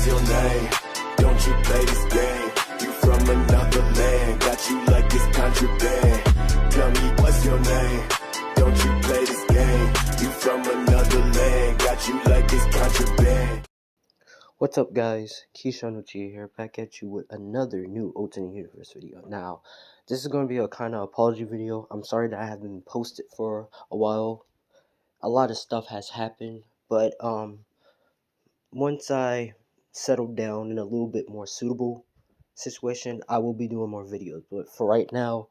your name? Don't you play this game? You from another land, got you like it's contraband. Tell me what's your name? Don't you play this game? You from another land, got you like it's contraband. What's up, guys? Keyshawn here, back at you with another new Alternate Universe video. Now, this is going to be a kind of apology video. I'm sorry that I haven't posted for a while. A lot of stuff has happened, but once I settle down in a little bit more suitable situation, I will be doing more videos. But for right now,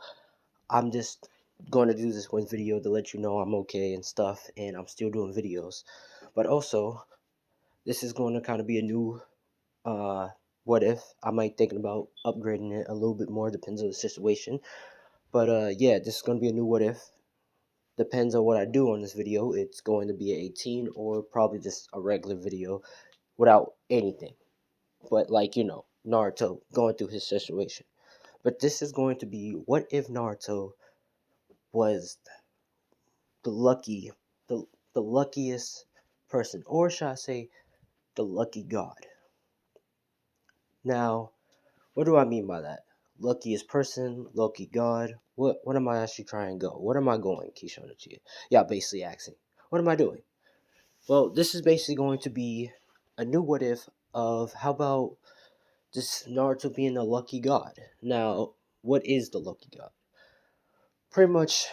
I'm just going to do this one video to let you know I'm okay and stuff, and I'm still doing videos. But also, this is going to kind of be a new what if. I might thinking about upgrading it a little bit more, depends on the situation. But yeah, this is going to be a new what if. Depends on what I do on this video. It's going to be an 18 or probably just a regular video without anything. But like, you know, Naruto going through his situation. But this is going to be what if Naruto was the the luckiest person, or should I say the lucky god. Now, what do I mean by that? Luckiest person, lucky god. What am I actually trying to go? What am I going, Keyshawn? Yeah, basically asking. What am I doing? Well, this is basically going to be a new what if of how about this Naruto being a lucky god. Now, what is the lucky god? Pretty much,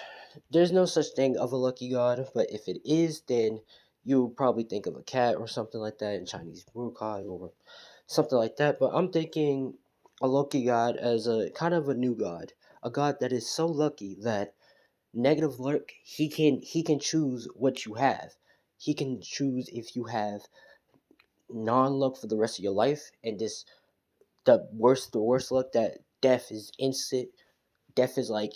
there's no such thing of a lucky god, but if it is, then you'll probably think of a cat or something like that in Chinese Mukai or something like that. But I'm thinking a lucky god as a kind of a new god, a god that is so lucky that negative luck, he can choose what you have. He can choose if you have non-luck for the rest of your life, and this the worst luck that death is instant. Death is like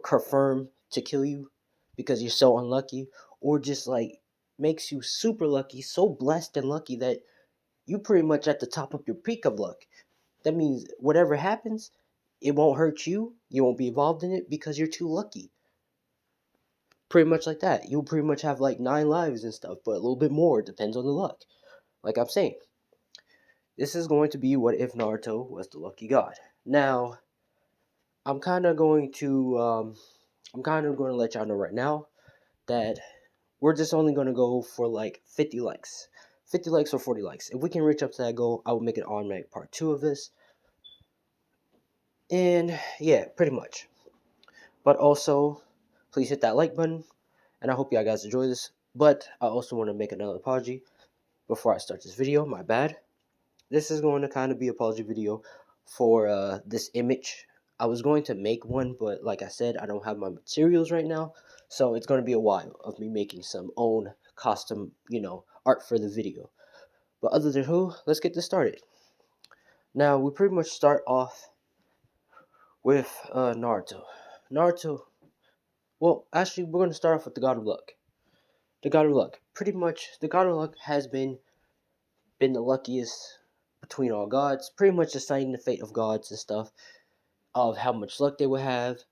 confirmed to kill you because you're so unlucky, or just like makes you super lucky, so blessed and lucky that you pretty much at the top of your peak of luck. That means whatever happens, it won't hurt you. You won't be involved in it because you're too lucky. Pretty much like that. You'll pretty much have like 9 lives and stuff, but a little bit more. Depends on the luck. Like I'm saying, this is going to be what if Naruto was the lucky god. Now, I'm kind of going to let y'all know right now that we're just only going to go for like 50 likes. 50 likes or 40 likes. If we can reach up to that goal, I will make an automatic part 2 of this. And yeah, pretty much. But also, please hit that like button. And I hope you guys enjoy this. But I also want to make another apology before I start this video. My bad. This is going to kind of be an apology video for this image. I was going to make one, but like I said, I don't have my materials right now. So it's going to be a while of me making some own custom, art for the video. But other than who, let's get this started. Now, we pretty much start off with Naruto. Naruto, well, actually, we're going to start off with the God of Luck. The God of Luck. Pretty much, the God of Luck has been the luckiest between all gods. Pretty much deciding the fate of gods and stuff, of how much luck they will have.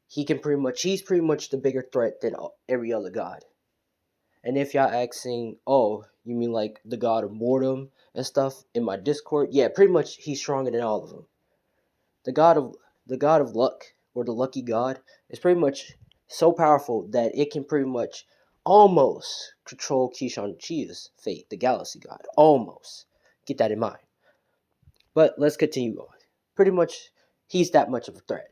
He's pretty much the bigger threat than every other god. And if y'all asking, oh, you mean like the god of boredom and stuff in my Discord? Yeah, pretty much he's stronger than all of them. The god of luck, or the lucky god, is pretty much so powerful that it can pretty much almost control Keyshawn Chia's fate, the galaxy god. Almost. Get that in mind. But let's continue going. Pretty much, he's that much of a threat.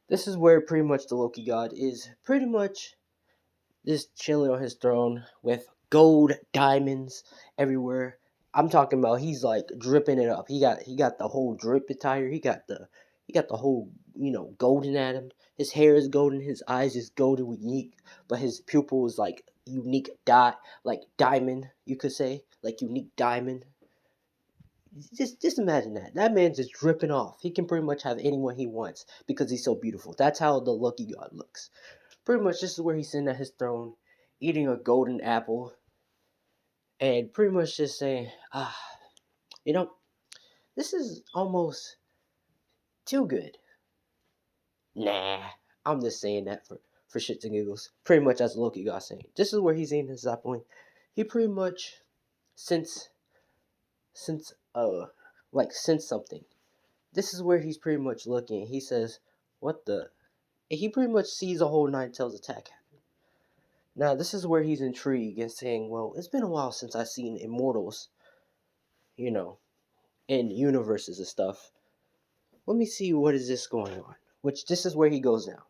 This is where pretty much the Loki god is pretty much just chilling on his throne with gold diamonds everywhere. I'm talking about he's like dripping it up. He got the whole drip attire. He got the whole golden at him. His hair is golden. His eyes is golden with unique, but his pupil is like unique dot, like diamond. You could say like unique diamond. Just imagine that. That man's just dripping off. He can pretty much have anyone he wants because he's so beautiful. That's how the lucky god looks. Pretty much this is where he's sitting at his throne, eating a golden apple, and pretty much just saying, this is almost too good. Nah, I'm just saying that for shits and giggles. Pretty much as the lucky god saying. This is where he's eating his apple. He pretty much, since sense something. This is where he's pretty much looking. He says, "What the?" And he pretty much sees a whole Nine Tails attack. Now this is where he's intrigued and saying, "Well, it's been a while since I've seen immortals, you know, in universes and stuff. Let me see what is this going on." Which this is where he goes now.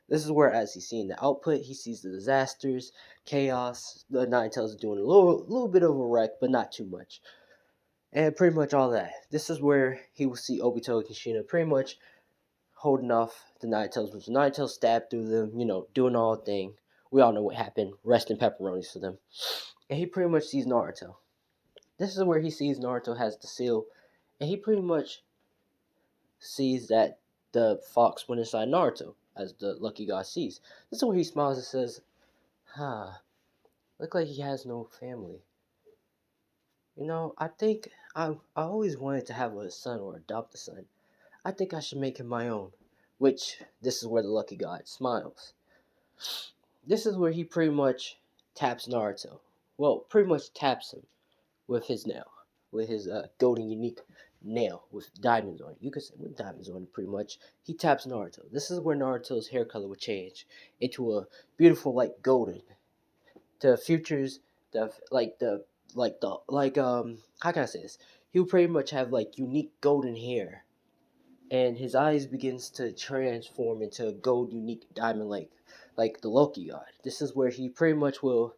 This is where, as he's seeing the output, he sees the disasters, chaos. The Nine Tails doing a little bit of a wreck, but not too much, and pretty much all that. This is where he will see Obito and Kushina pretty much holding off the Nine Tails, which the Nine Tails stabbed through them, doing all the thing. We all know what happened. Rest in pepperonis for them. And he pretty much sees Naruto. This is where he sees Naruto has the seal, and he pretty much sees that the fox went inside Naruto, as the Lucky God sees. This is where he smiles and says, look like he has no family. I think I always wanted to have a son or adopt a son. I think I should make him my own. Which, this is where the Lucky God smiles. This is where he pretty much taps Naruto. Well, pretty much taps him with his nail. With his golden unique nail with diamonds on it. You could say with diamonds on it, pretty much. He taps Naruto. This is where Naruto's hair color would change into a beautiful, like, golden. The futures, how can I say this? He would pretty much have, like, unique golden hair. And his eyes begins to transform into a gold unique diamond like the Loki God. This is where he pretty much will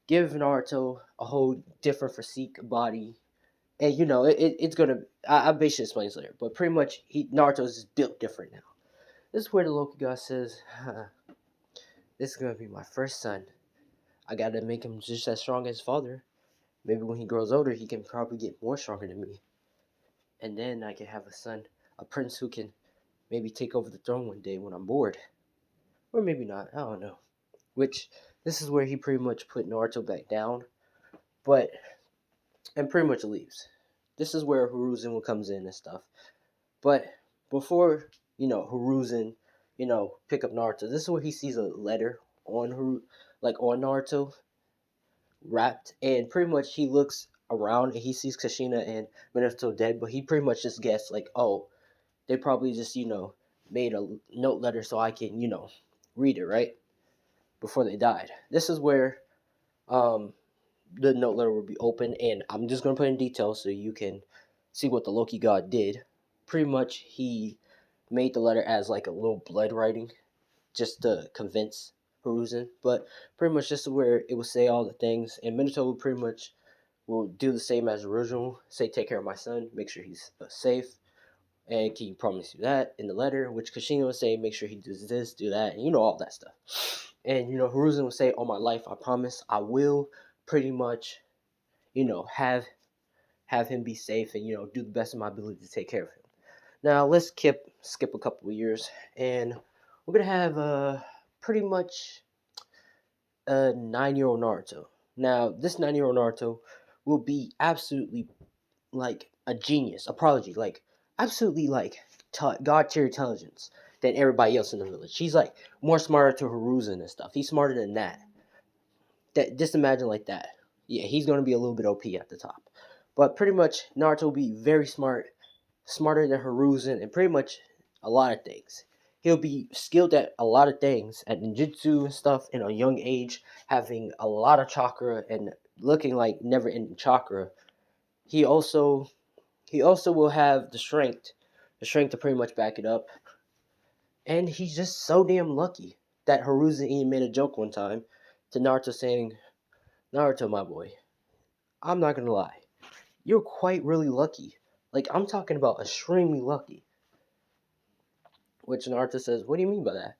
give Naruto a whole different physique body. And it's gonna I basically explain this later, but pretty much Naruto's is built different now. This is where the Loki God says, this is gonna be my first son. I gotta make him just as strong as his father. Maybe when he grows older he can probably get more stronger than me. And then I can have a son, a prince who can maybe take over the throne one day when I'm bored. Or maybe not, I don't know. Which, this is where he pretty much put Naruto back down. And pretty much leaves. This is where Hiruzen comes in and stuff. But before, Hiruzen, pick up Naruto, this is where he sees a letter on on Naruto, wrapped. And pretty much he looks around and he sees Kushina and Minato dead. But he pretty much just guessed, like, oh, they probably just, made a note letter so I can, read it, right? Before they died. This is where the note letter will be open, and I'm just going to put in details so you can see what the Loki God did. Pretty much, he made the letter as like a little blood writing, just to convince Hiruzen. But pretty much, this is where it will say all the things, and Minato will pretty much will do the same as original. Say, take care of my son, make sure he's safe, and can you promise you that in the letter? Which Kushina would say, make sure he does this, do that, and all that stuff. And Hiruzen would say, "On my life, I promise, I will pretty much, have him be safe and do the best of my ability to take care of him." Now let's skip a couple of years, and we're gonna have pretty much a 9-year-old Naruto. Now this 9-year-old Naruto will be absolutely like a genius, a prodigy, like absolutely like god tier intelligence than everybody else in the village. He's like more smarter to Hiruzen and stuff. He's smarter than that. Just imagine like that. Yeah, he's gonna be a little bit OP at the top, but pretty much Naruto will be very smart, smarter than Hiruzen, and pretty much a lot of things. He'll be skilled at a lot of things, at ninjutsu and stuff, in a young age, having a lot of chakra and looking like never-ending chakra. He also will have the strength to pretty much back it up. And he's just so damn lucky that Hiruzen even made a joke one time to Naruto saying, "Naruto, my boy, I'm not gonna lie, you're quite really lucky. Like, I'm talking about extremely lucky." Which Naruto says, "What do you mean by that?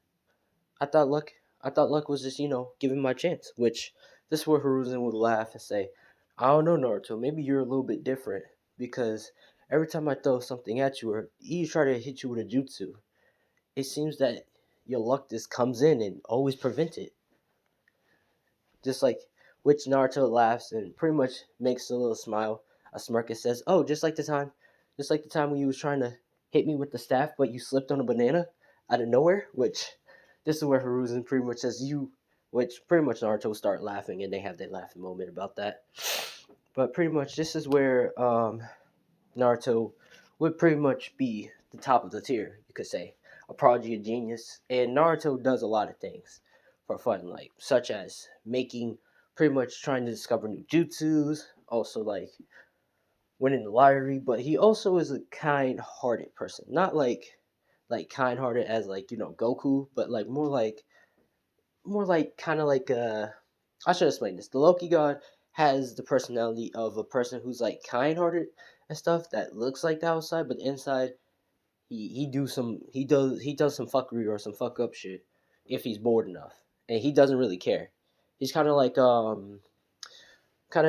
I thought luck was just, giving my chance." Which, this is where Hiruzen would laugh and say, "I don't know, Naruto, maybe you're a little bit different, because every time I throw something at you or you try to hit you with a jutsu, it seems that your luck just comes in and always prevents it." Just like, which Naruto laughs and pretty much makes a little smile, a smirk, and says, "Oh, just like the time when you was trying to hit me with the staff, but you slipped on a banana out of nowhere." Which, this is where Hiruzen pretty much says, which pretty much Naruto start laughing, and they have their laughing moment about that. But pretty much this is where Naruto would pretty much be the top of the tier, you could say. A prodigy, a genius. And Naruto does a lot of things for fun, like such as making pretty much trying to discover new jutsus, also like winning the lottery, but he also is a kind hearted person. Not like kind hearted as like, Goku, but like more like kind of like I should explain this. The Loki God has the personality of a person who's like kind-hearted and stuff that looks like the outside, but the inside he does some fuckery or some fuck up shit if he's bored enough, and he doesn't really care. He's kind of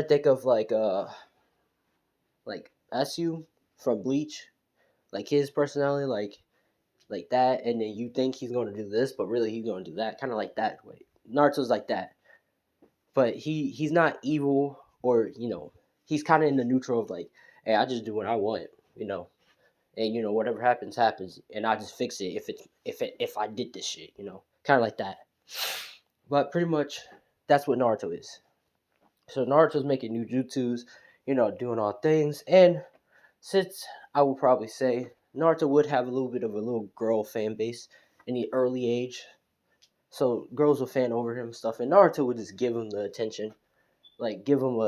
think of like Asu from Bleach, like his personality, like that, and then you think he's going to do this, but really he's going to do that, kind of like that way. Naruto's like that, but he's not evil or he's kind of in the neutral of like, hey, I just do what I want, and whatever happens happens, and I just fix it if I did this shit, kind of like that. But pretty much that's what Naruto is. So Naruto's making new jutsus, doing all things, and since I will probably say Naruto would have a little bit of a little girl fan base in the early age, so girls will fan over him and stuff, and Naruto would just give him the attention, like give him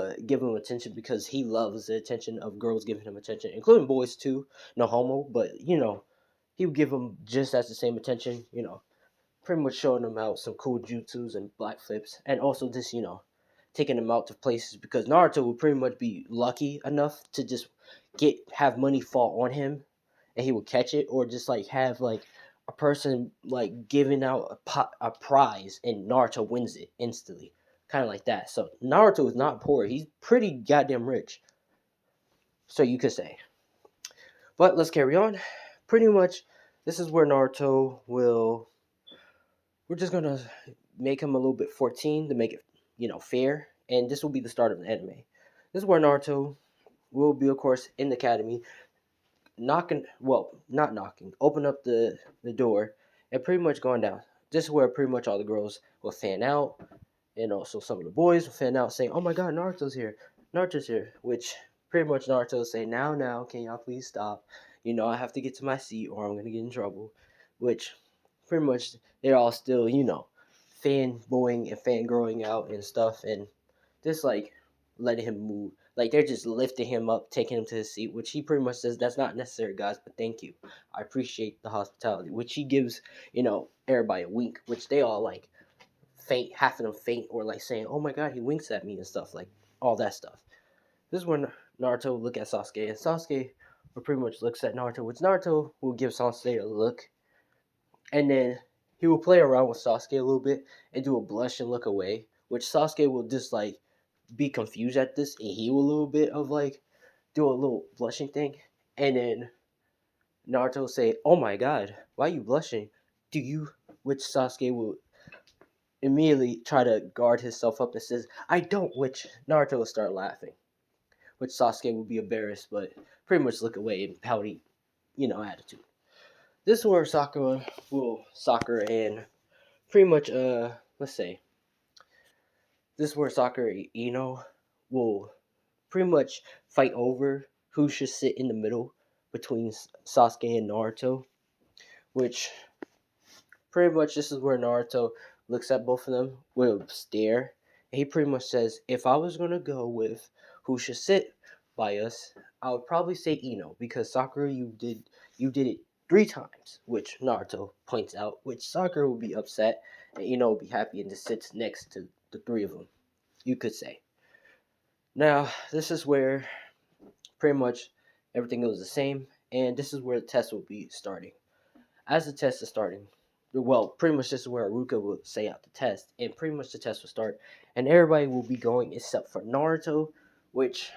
attention because he loves the attention of girls giving him attention, including boys too. No homo, but he would give him just as the same attention. Pretty much showing them out some cool jutsus and black flips, and also just taking them out to places because Naruto would pretty much be lucky enough to just have money fall on him, and he would catch it, or just like have like a person like giving out a prize, and Naruto wins it instantly, kind of like that. So Naruto is not poor; he's pretty goddamn rich, so you could say. But let's carry on. Pretty much, this is where Naruto will. We're just gonna make him a little bit 14 to make it, fair. And this will be the start of the anime. This is where Naruto will be, of course, in the academy, knocking. Well, not knocking. Open up the door and pretty much going down. This is where pretty much all the girls will fan out, and also some of the boys will fan out saying, "Oh my God, Naruto's here! Naruto's here!" Which pretty much Naruto will say, "Now, can y'all please stop? I have to get to my seat, or I'm gonna get in trouble." Which pretty much they're all still, fanboying and fangirling out and stuff, and just like letting him move. Like they're just lifting him up, taking him to his seat, which he pretty much says that's not necessary, guys. But thank you, I appreciate the hospitality. Which he gives, everybody a wink, which they all like faint, half of them faint, or like saying, "Oh my God, he winks at me" and stuff, like all that stuff. This is when Naruto will look at Sasuke, and Sasuke will pretty much looks at Naruto, which Naruto will give Sasuke a look, and then he will play around with Sasuke a little bit and do a blush and look away, which Sasuke will just like be confused at this, and he will a little bit of like do a little blushing thing, and then Naruto will say, "Oh my God, why are you blushing? Do you?" Which Sasuke will immediately try to guard himself up and says, "I don't," which Naruto will start laughing, which Sasuke will be embarrassed, but pretty much look away in pouty, attitude. This is where Sakura and pretty much let's say this is where Sakura and Ino will pretty much fight over who should sit in the middle between Sasuke and Naruto, which pretty much this is where Naruto looks at both of them with a stare, and he pretty much says, "If I was gonna go with who should sit by us, I would probably say Ino because Sakura, you did it 3 times," which Naruto points out, which Sakura will be upset, and Ino will be happy and just sits next to the three of them, you could say. Now, this is where pretty much everything goes the same, and this is where the test will be starting. As the test is starting, well, pretty much this is where Aruka will say out the test, and pretty much the test will start, and everybody will be going except for Naruto, which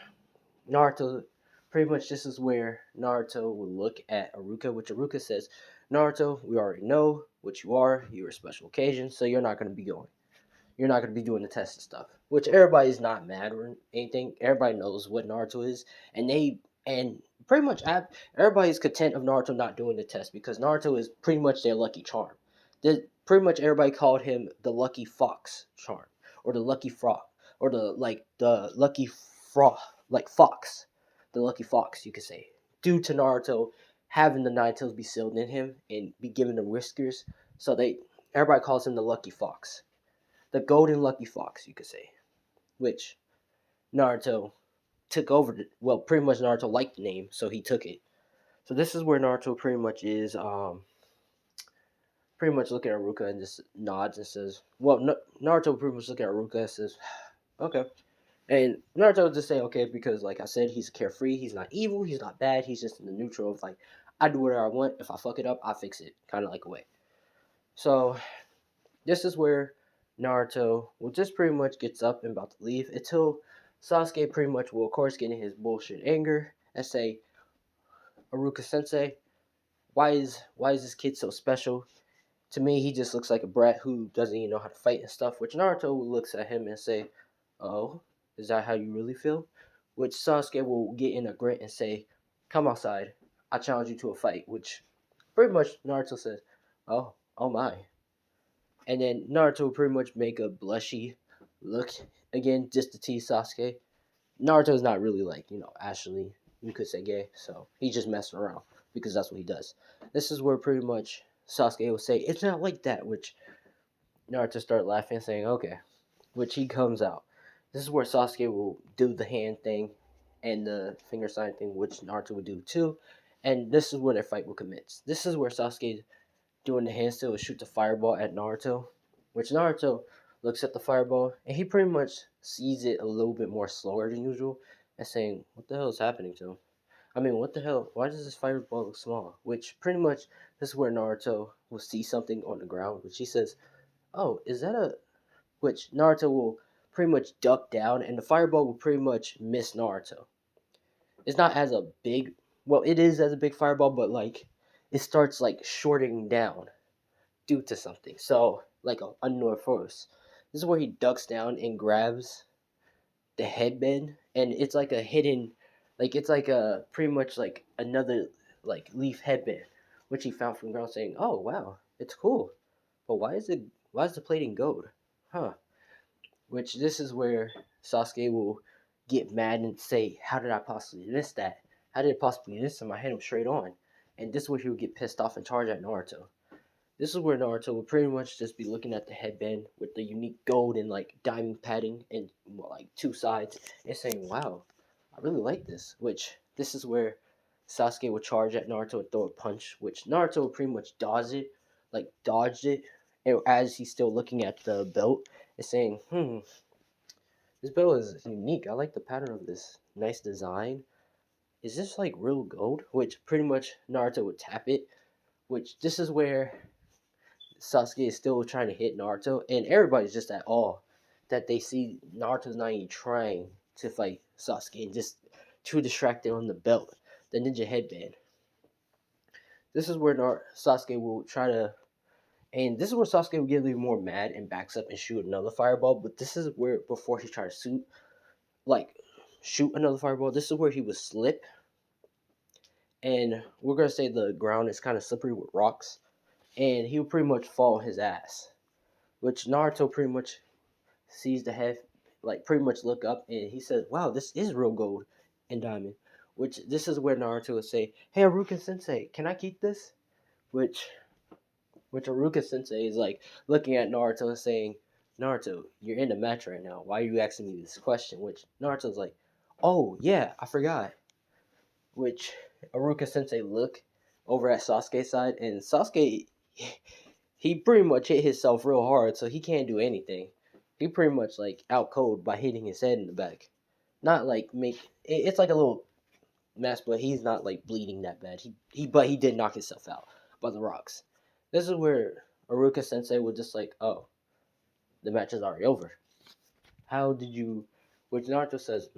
Naruto, pretty much this is where Naruto will look at Aruka, which Aruka says, "Naruto, we already know what you are. You're a special occasion, so you're not going to be going. You're not going to be doing the test and stuff," which everybody's not mad or anything. Everybody knows what Naruto is, and pretty much everybody's content of Naruto not doing the test because Naruto is pretty much their lucky charm. Pretty much everybody called him the lucky fox charm, or the lucky frog, or the lucky fox, the lucky fox, you could say, due to Naruto having the nine tails be sealed in him and be given them whiskers. So everybody calls him the lucky fox, the golden lucky fox, you could say, which Naruto took over. Well, pretty much Naruto liked the name, so he took it. So this is where Naruto pretty much is. Pretty much looking at Ruka and just nods and says, "Well, Naruto pretty much looking at Ruka and says, okay." And Naruto just say okay because, like I said, he's carefree. He's not evil. He's not bad. He's just in the neutral of like, I do whatever I want. If I fuck it up, I fix it. Kind of like a way. So this is where Naruto will just pretty much gets up and about to leave until Sasuke pretty much will, of course, get in his bullshit anger and say, Aruka Sensei, why is this kid so special? To me, he just looks like a brat who doesn't even know how to fight and stuff. Which Naruto looks at him and say, "Oh, is that how you really feel?" Which Sasuke will get in a grit and say, "Come outside. I challenge you to a fight." Which pretty much Naruto says, "Oh my." And then Naruto will pretty much make a blushy look again just to tease Sasuke. Naruto's not really like, actually, you could say gay, so he's just messing around because that's what he does. This is where pretty much Sasuke will say, "It's not like that," which Naruto start laughing, saying, "Okay," which he comes out. This is where Sasuke will do the hand thing and the finger sign thing, which Naruto would do too. And this is where their fight will commence. This is where Sasuke doing the handstand will shoot the fireball at Naruto, which Naruto looks at the fireball and he pretty much sees it a little bit more slower than usual and saying, "What the hell is happening to him? I mean, what the hell? Why does this fireball look small?" Which pretty much this is where Naruto will see something on the ground, which he says, "Oh, is that a?" Which Naruto will pretty much duck down, and the fireball will pretty much miss Naruto. It's not as a big, well, it is as a big fireball, but like it starts like shorting down due to something. So like a unknown force. This is where he ducks down and grabs the headband, and it's like a hidden, like it's like a pretty much like another like leaf headband, which he found from the ground, saying, "Oh wow, it's cool, but why is the plating gold, huh?" Which this is where Sasuke will get mad and say, "How did I possibly miss that? How did it possibly miss him? I hit him straight on." And this is where he would get pissed off and charge at Naruto. This is where Naruto would pretty much just be looking at the headband with the unique gold and like diamond padding and well, like two sides and saying, "Wow, I really like this." Which this is where Sasuke would charge at Naruto and throw a punch, which Naruto would pretty much dodged it, and as he's still looking at the belt and saying, "This belt is unique. I like the pattern of this nice design. Is this like real gold?" Which pretty much Naruto would tap it. Which this is where Sasuke is still trying to hit Naruto, and everybody's just at awe that they see Naruto's not even trying to fight Sasuke and just too distracted on the belt, the ninja headband. This is where Sasuke will try to, and this is where Sasuke will get even more mad and backs up and shoot another fireball. But this is where before he tries to shoot another fireball, this is where he would slip, and we're gonna say the ground is kind of slippery with rocks, and he would pretty much fall on his ass. Which Naruto pretty much sees the head, like pretty much look up, and he says, "Wow, this is real gold and diamond." Which this is where Naruto would say, "Hey, Aruka Sensei, can I keep this?" Which Aruka Sensei is like looking at Naruto and saying, "Naruto, you're in a match right now. Why are you asking me this question?" Which Naruto's like, "Oh yeah, I forgot." Which Aruka Sensei look over at Sasuke's side, and Sasuke he pretty much hit himself real hard, so he can't do anything. He pretty much like out cold by hitting his head in the back. Not like it's like a little mess, but he's not like bleeding that bad. But he did knock himself out by the rocks. This is where Aruka Sensei was just like, "Oh, the match is already over. How did you?" Which Naruto says,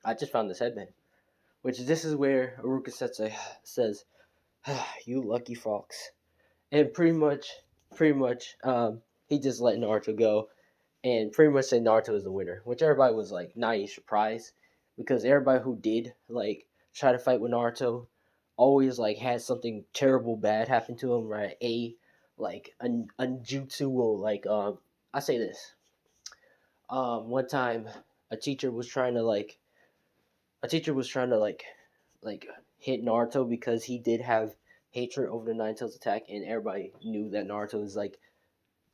"I just found this headband." Which this is where Aruka Sensei says, "You lucky fox." And pretty much, he just let Naruto go, and pretty much said Naruto is the winner. Which everybody was like not even surprised, because everybody who did like try to fight with Naruto always like had something terrible bad happen to him. Right? A jutsu will like I say this. One time a teacher was trying to like a teacher was trying to like hit Naruto because he did have hatred over the Nine Tails attack, and everybody knew that Naruto is like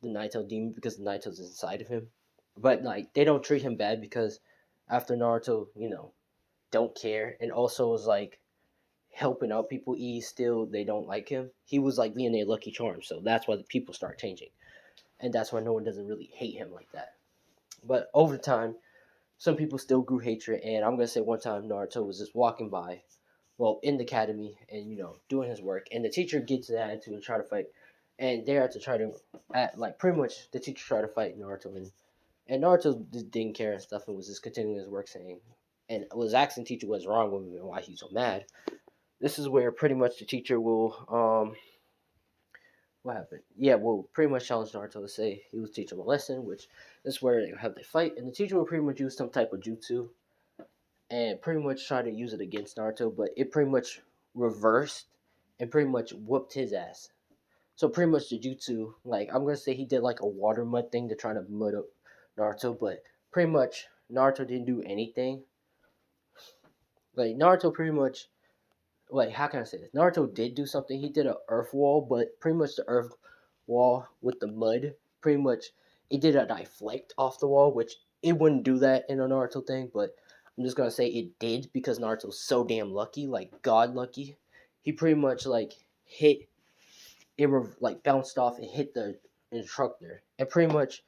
the Nine Tail demon because the Nine Tails is inside of him. But like they don't treat him bad because after Naruto, don't care, and also was like helping out people, still they don't like him. He was like being a lucky charm, so that's why the people start changing, and that's why no one doesn't really hate him like that. But over time, some people still grew hatred, and I'm gonna say one time Naruto was just walking by, well, in the academy, and doing his work, and the teacher gets the attitude and try to fight, and they had to try to, like pretty much the teacher tried to fight Naruto, and Naruto just didn't care and stuff, and was just continuing his work, saying, and was asking the teacher what's wrong with him and why he's so mad. This is where pretty much the teacher will what happened? Yeah, well, pretty much challenge Naruto to say he was teaching him a lesson, which is where they have the fight, and the teacher will pretty much use some type of jutsu and pretty much try to use it against Naruto, but it pretty much reversed and pretty much whooped his ass. So pretty much the jutsu, like I'm gonna say he did like a water mud thing to try to mud up Naruto, but pretty much Naruto didn't do anything. Like Naruto pretty much, like how can I say this? Naruto did do something. He did a earth wall, but pretty much the earth wall with the mud, pretty much it did a deflect off the wall, which it wouldn't do that in a Naruto thing, but I'm just gonna say it did because Naruto's so damn lucky, like god lucky. He pretty much like hit it, like bounced off and hit the instructor, and pretty much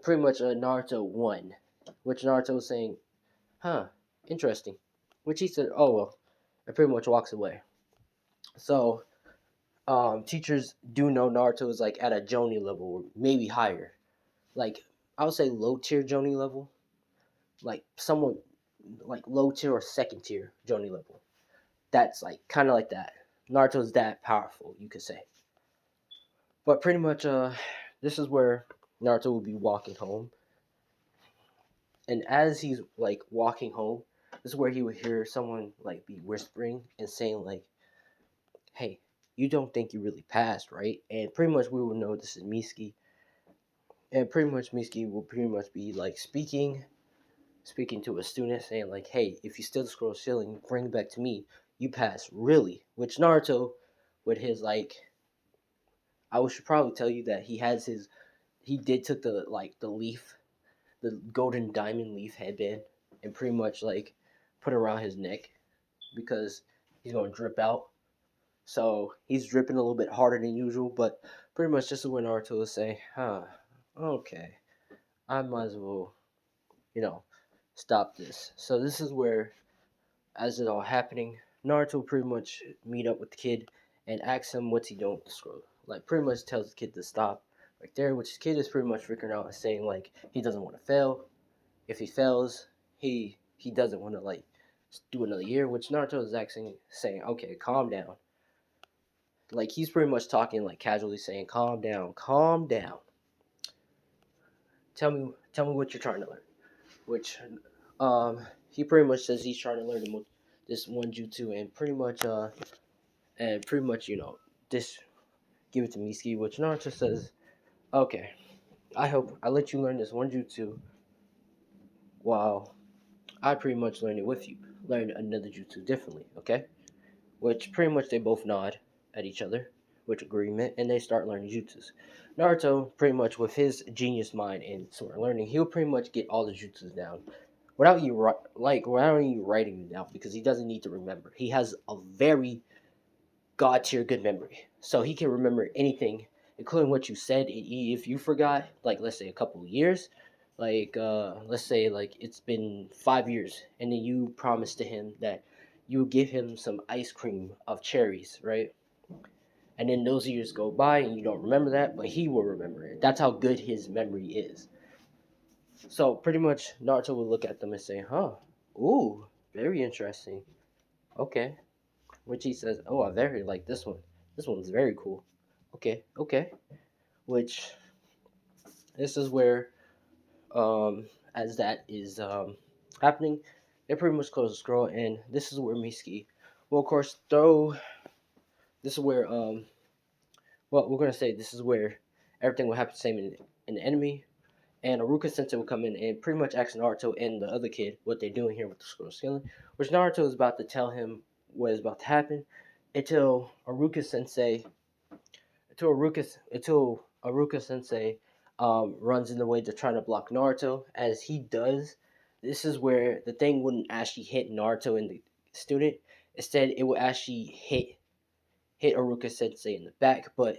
Naruto won, which Naruto was saying, "Huh, interesting," which he said, "Oh well," and pretty much walks away. So teachers do know Naruto is like at a Joni level, or maybe higher. Like I would say low tier Joni level, like someone like low tier or second tier Joni level. That's like kind of like that. Naruto's that powerful, you could say. But pretty much, this is where Naruto will be walking home, and as he's like walking home, this is where he would hear someone like be whispering and saying like, "Hey, you don't think you really passed, right?" And pretty much we will know this is Miski, and pretty much Miski will pretty much be like speaking to a student, saying like, "Hey, if you still scroll ceiling, bring it back to me. You pass, really." Which Naruto, with his like, I should probably tell you that he did took the like the leaf, the golden diamond leaf headband, and pretty much like put it around his neck because he's gonna drip out. So he's dripping a little bit harder than usual, but pretty much this is when Naruto will say, "Huh, okay, I might as well, you know, stop this." So this is where, as it all happening, Naruto pretty much meet up with the kid and asks him what's he doing with the scroll. Like pretty much tells the kid to stop right there, which the kid is pretty much freaking out and saying like he doesn't want to fail. If he fails, he doesn't want to like do another year, which Naruto is actually saying, okay, calm down. Like he's pretty much talking like casually saying, calm down, calm down. Tell me what you're trying to learn. Which he pretty much says he's trying to learn this one jutsu, and pretty much this give it to Miski, which Naruto says, okay, I hope I let you learn this one jutsu while I pretty much learn it with you. Learn another jutsu differently, okay? Which pretty much they both nod at each other with agreement, and they start learning jutsus. Naruto, pretty much with his genius mind and sword learning, he'll pretty much get all the jutsus down without you writing them down because he doesn't need to remember. He has a very god tier good memory, so he can remember anything, including what you said. And if you forgot, like let's say a couple of years, like let's say like it's been 5 years, and then you promise to him that you give him some ice cream of cherries, right? And then those years go by and you don't remember that, but he will remember it. That's how good his memory is. So pretty much Naruto will look at them and say, huh, ooh, very interesting. Okay. Which he says, oh, I very like this one. This one's very cool. Okay, okay. Which this is where, as that is happening, they pretty much close the scroll, and this is where Miski will, of course, throw. This is where, well, we're gonna say this is where everything will happen the same in the enemy, And Aruka Sensei will come in and pretty much ask Naruto and the other kid what they're doing here with the scroll scaling, which Naruto is about to tell him what is about to happen until Aruka Sensei runs in the way to try to block Naruto. As he does, this is where the thing wouldn't actually hit Naruto and the student. Instead, it will actually hit Aruka Sensei in the back, but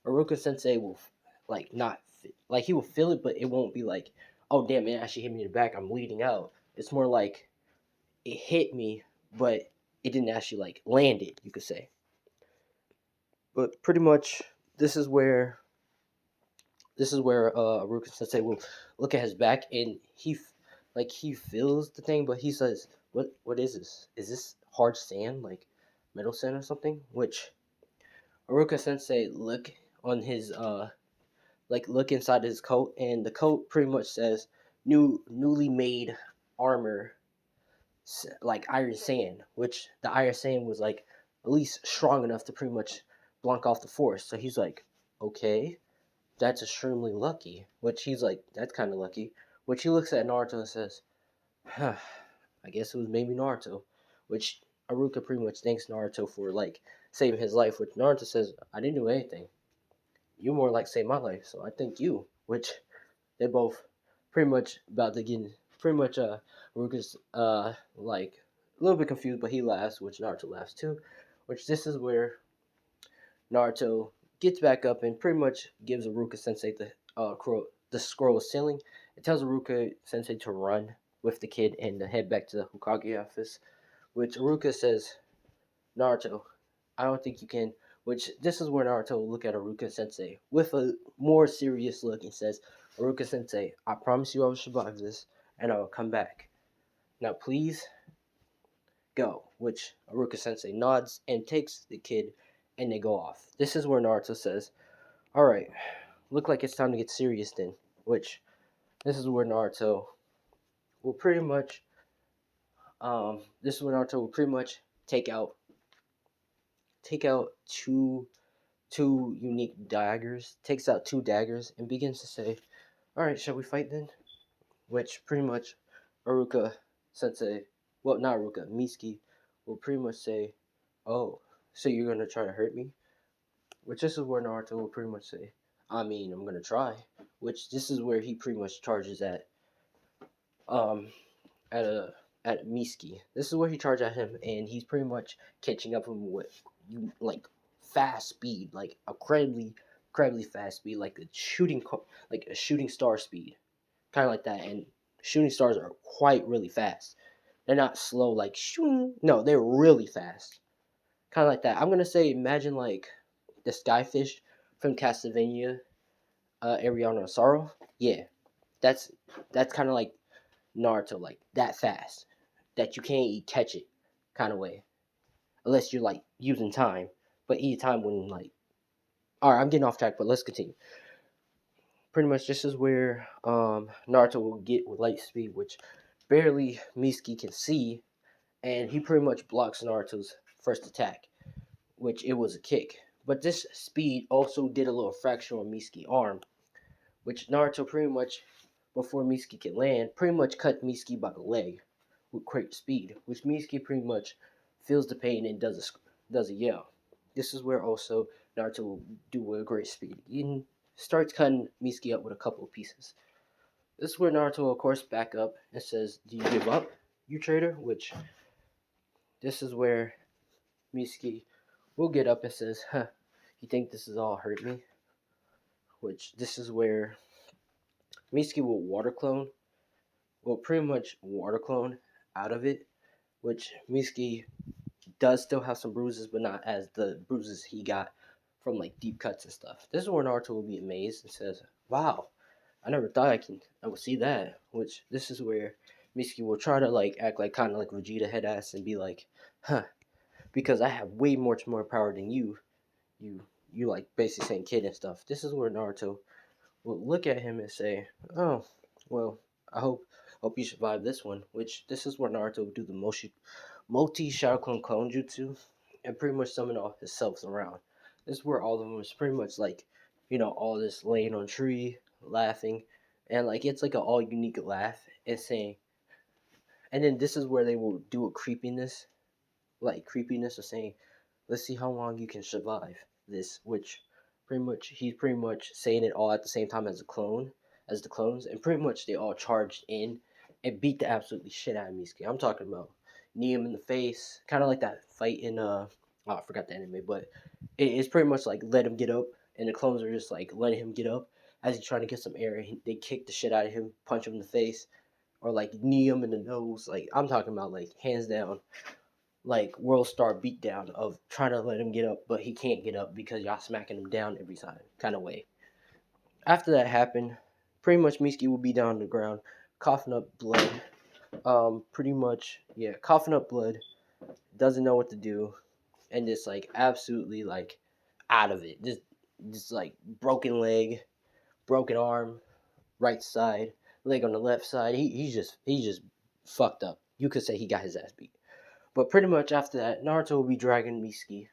Aruka Sensei will like not like he will feel it, but it won't be like, oh damn, it actually hit me in the back. I'm bleeding out. It's more like it hit me, but it didn't actually like land it. You could say. But pretty much, this is where Aruka Sensei will look at his back and he feels the thing, but he says, "What is this? Is this hard sand, like metal sand or something?" Which Aruka Sensei look inside his coat, and the coat pretty much says newly made armor, like iron sand, which the iron sand was like at least strong enough to pretty much block off the force. So he's like, okay, that's extremely lucky. Which he's like, that's kind of lucky. Which he looks at Naruto and says, huh, I guess it was maybe Naruto. Which Aruka pretty much thanks Naruto for like saving his life. Which Naruto says, I didn't do anything. You more like saved my life, so I thank you. Which they both pretty much about to get pretty much Aruka's like a little bit confused, but he laughs, which Naruto laughs too. Which this is where Naruto gets back up and pretty much gives Aruka Sensei the scroll of sealing. It tells Aruka Sensei to run with the kid and to head back to the Hokage office. Which Aruka says, Naruto, I don't think you can. Which this is where Naruto will look at Aruka Sensei with a more serious look and says, Aruka Sensei, I promise you I will survive this and I will come back. Now please go. Which Aruka Sensei nods and takes the kid and they go off. This is where Naruto says, Alright, look like it's time to get serious then. Which this is where Naruto will pretty much take out two unique daggers, takes out two daggers, and begins to say, Alright, shall we fight then? Which pretty much Aruka Sensei, well, not Aruka, Mitsuki, will pretty much say, Oh, so you're gonna try to hurt me? Which this is where Naruto will pretty much say, I mean, I'm gonna try. Which this is where he pretty much charges um, at a at Mitsuki. This is where he charges at him, and he's pretty much catching up with him with like fast speed, like incredibly fast speed, like like a shooting star speed, kind of like that. And shooting stars are quite really fast. They're not slow like shooting. No, they're really fast, kind of like that. I'm gonna say, imagine like the Skyfish from Castlevania, Ariana Sorrow. Yeah, that's kind of like Naruto, like that fast that you can't catch it, kind of way, unless you're like using time. But each time when like, all right, I'm getting off track, but let's continue. Pretty much, this is where Naruto will get with light speed, which barely Mitsuki can see, and he pretty much blocks Naruto's first attack, which it was a kick. But this speed also did a little fraction on Mitsuki's arm, which Naruto pretty much, before Mitsuki can land, pretty much cut Mitsuki by the leg with great speed, which Mitsuki pretty much feels the pain and does a yell. This is where also Naruto will do with great speed. He starts cutting Mitsuki up with a couple of pieces. This is where Naruto, of course, back up and says, "Do you give up, you traitor?" Which this is where Mitsuki will get up and says, "Huh, you think this is all hurt me?" Which this is where Mitsuki will pretty much water clone out of it, which Mitsuki does still have some bruises, but not as the bruises he got from like deep cuts and stuff. This is where Naruto will be amazed and says, "Wow, I never thought I would see that." Which this is where Mitsuki will try to like act like kind of like Vegeta head ass and be like, "Huh, because I have way much more power than you. You you like basically saying kid and stuff." This is where Naruto will look at him and say, "Oh, well, I hope you survive this one." Which this is where Naruto will do the multi Shaolin Clone Jutsu and pretty much summon all his selves around. This is where all of them is pretty much like, all this laying on tree, laughing, and like it's like an all unique laugh and saying, and then this is where they will do a creepiness of saying, let's see how long you can survive this, which pretty much he's pretty much saying it all at the same time as the clones, and pretty much they all charged in and beat the absolutely shit out of Miski. I'm talking about knee him in the face, kind of like that fight in oh, I forgot the anime, but it's pretty much like let him get up, and the clones are just like letting him get up as he's trying to get some air. They kick the shit out of him, punch him in the face, or like knee him in the nose. Like I'm talking about like hands down like world star beatdown of trying to let him get up, but he can't get up because y'all smacking him down every time kind of way. After that happened, pretty much Miski will be down on the ground, coughing up blood. Pretty much, yeah, coughing up blood, doesn't know what to do, and just like absolutely like out of it. Just like broken leg, broken arm, right side, leg on the left side. He's just fucked up. You could say he got his ass beat. But pretty much after that, Naruto will be dragging Miski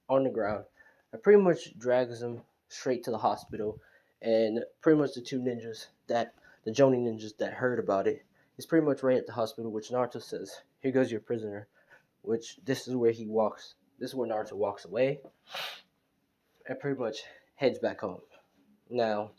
on the ground. And pretty much drags him straight to the hospital. And pretty much the two ninjas the Jonin ninjas that heard about it, is pretty much right at the hospital, which Naruto says, here goes your prisoner. Which this is where he walks, this is where Naruto walks away and pretty much heads back home. Now,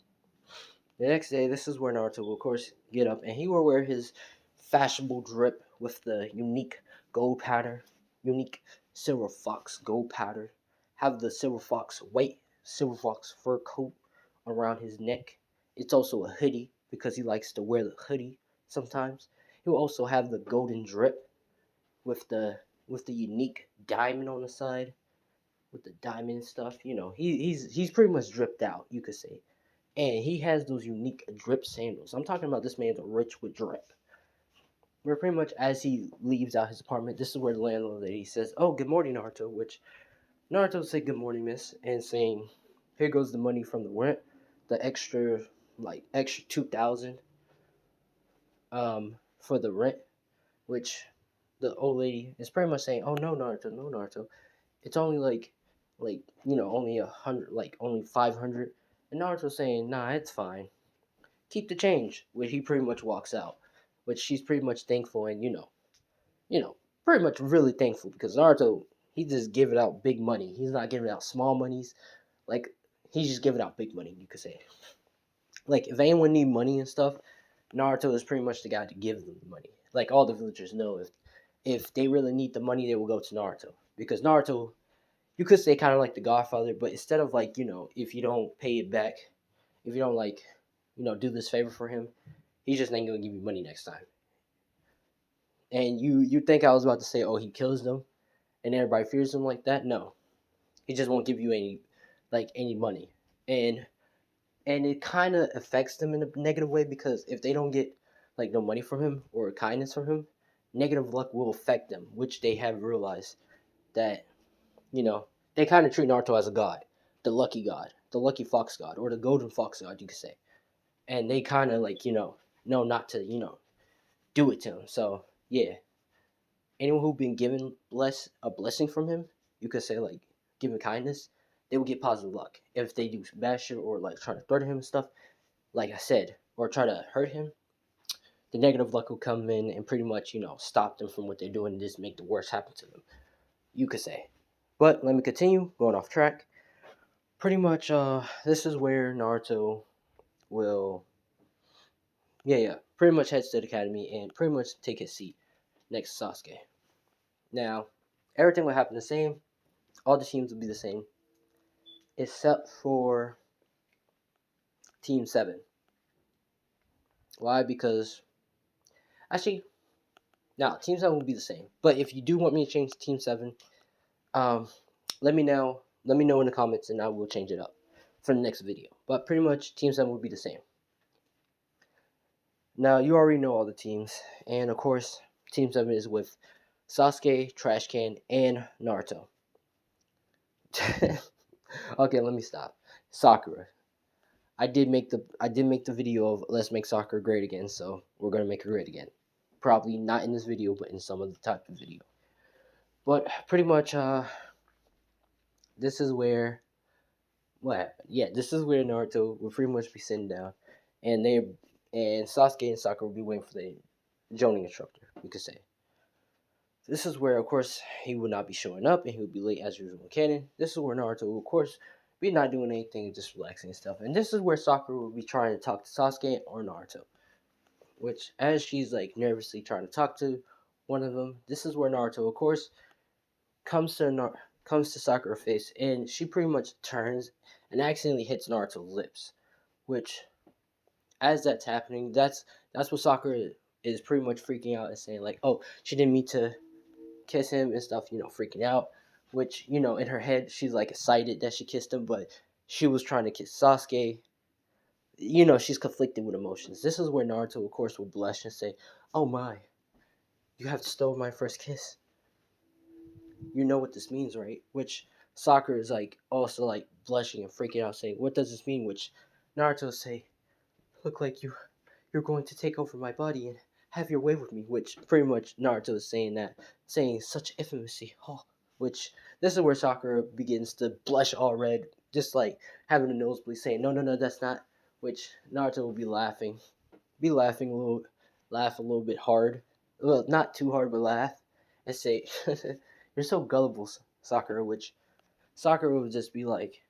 the next day, this is where Naruto will, of course, get up and he will wear his fashionable drip with the unique gold powder, unique silver fox gold powder, have the silver fox white silver fox fur coat around his neck. It's also a hoodie because he likes to wear the hoodie sometimes. He'll also have the golden drip with the unique diamond on the side with the diamond stuff. You know, he's pretty much dripped out, you could say. And he has those unique drip sandals. I'm talking about this man's rich with drip. Where pretty much as he leaves out his apartment, this is where the landlord lady says, "Oh, good morning, Naruto." Which Naruto said, "Good morning, miss," and saying, "Here goes the money from the rent, the extra 2,000 for the rent." Which the old lady is pretty much saying, "Oh no, Naruto, no Naruto, it's only only 100, like only 500." And Naruto's saying, "Nah, it's fine. Keep the change," where he pretty much walks out, which she's pretty much thankful and pretty much really thankful because Naruto, he just giving out big money. He's not giving out small monies. Like he's just giving out big money, you could say. Like if anyone need money and stuff, Naruto is pretty much the guy to give them the money. Like all the villagers know if they really need the money, they will go to Naruto because Naruto, you could say kind of like the Godfather, but instead of like if you don't pay it back, if you don't like do this favor for him, he's just ain't gonna give you money next time. And you think I was about to say, oh, he kills them and everybody fears him like that? No, he just won't give you any money, and it kind of affects them in a negative way because if they don't get like no money from him or kindness from him, negative luck will affect them, which they have realized that they kind of treat Naruto as a god, the lucky god, the lucky fox god, or the golden fox god, you could say, and they kind of like know not to do it to him. So yeah, anyone who been given a blessing from him, you could say like given kindness, they will get positive luck. If they do bad shit or like try to threaten him and stuff, like I said, or try to hurt him, the negative luck will come in and pretty much stop them from what they're doing and just make the worst happen to them, you could say. But let me continue going off track. Pretty much, this is where Naruto will, yeah, pretty much heads to the academy and pretty much take his seat next to Sasuke. Now, everything will happen the same. All the teams will be the same, except for Team 7. Why? Because, actually, now, Team 7 will be the same. But if you do want me to change Team 7, um, let me know. Let me know in the comments and I will change it up for the next video. But pretty much, Team 7 will be the same. Now, you already know all the teams. And, of course, Team 7 is with Sasuke, Trash Can, and Naruto. Okay, let me stop. Sakura. I did make the video of let's make soccer great again, so we're gonna make it great again. Probably not in this video, but in some other type of video. But pretty much, this is where what happened. Yeah, this is where Naruto will pretty much be sitting down, and Sasuke and Sakura will be waiting for the Jonin instructor, you could say. This is where, of course, he would not be showing up, and he would be late as usual in canon. This is where Naruto will, of course, be not doing anything, just relaxing and stuff. And this is where Sakura will be trying to talk to Sasuke or Naruto, which, as she's like nervously trying to talk to one of them, this is where Naruto, of course, comes to Sakura's face, and she pretty much turns and accidentally hits Naruto's lips. Which, as that's happening, that's what Sakura is pretty much freaking out and saying like, "Oh, she didn't mean to kiss him" and stuff. Freaking out. Which in her head, she's like excited that she kissed him, but she was trying to kiss Sasuke. She's conflicted with emotions. This is where Naruto, of course, will blush and say, "Oh my, you have stolen my first kiss. You know what this means, right?" Which Sakura is like also like blushing and freaking out, saying, "What does this mean?" Which Naruto say, "Look like you're going to take over my body and have your way with me." Which pretty much Naruto is saying such infamy. Oh, which this is where Sakura begins to blush all red, just like having a nosebleed, saying, "No, no, no, that's not." Which Naruto will be laughing laugh a little bit hard, well, not too hard, but laugh and say, "You're so gullible, Sakura." Which Sakura would just be like,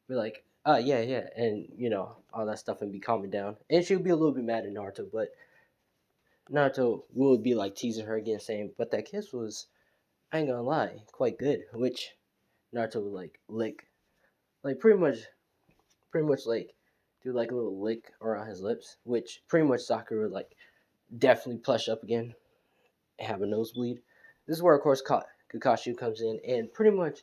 yeah, yeah, and all that stuff, and be calming down. And she would be a little bit mad at Naruto, but Naruto would be like teasing her again, saying, "But that kiss was, I ain't gonna lie, quite good." Which Naruto would like lick, like pretty much like do like a little lick around his lips, which pretty much Sakura would like definitely plush up again and have a nosebleed. This is where, of course, Kakashi comes in, and pretty much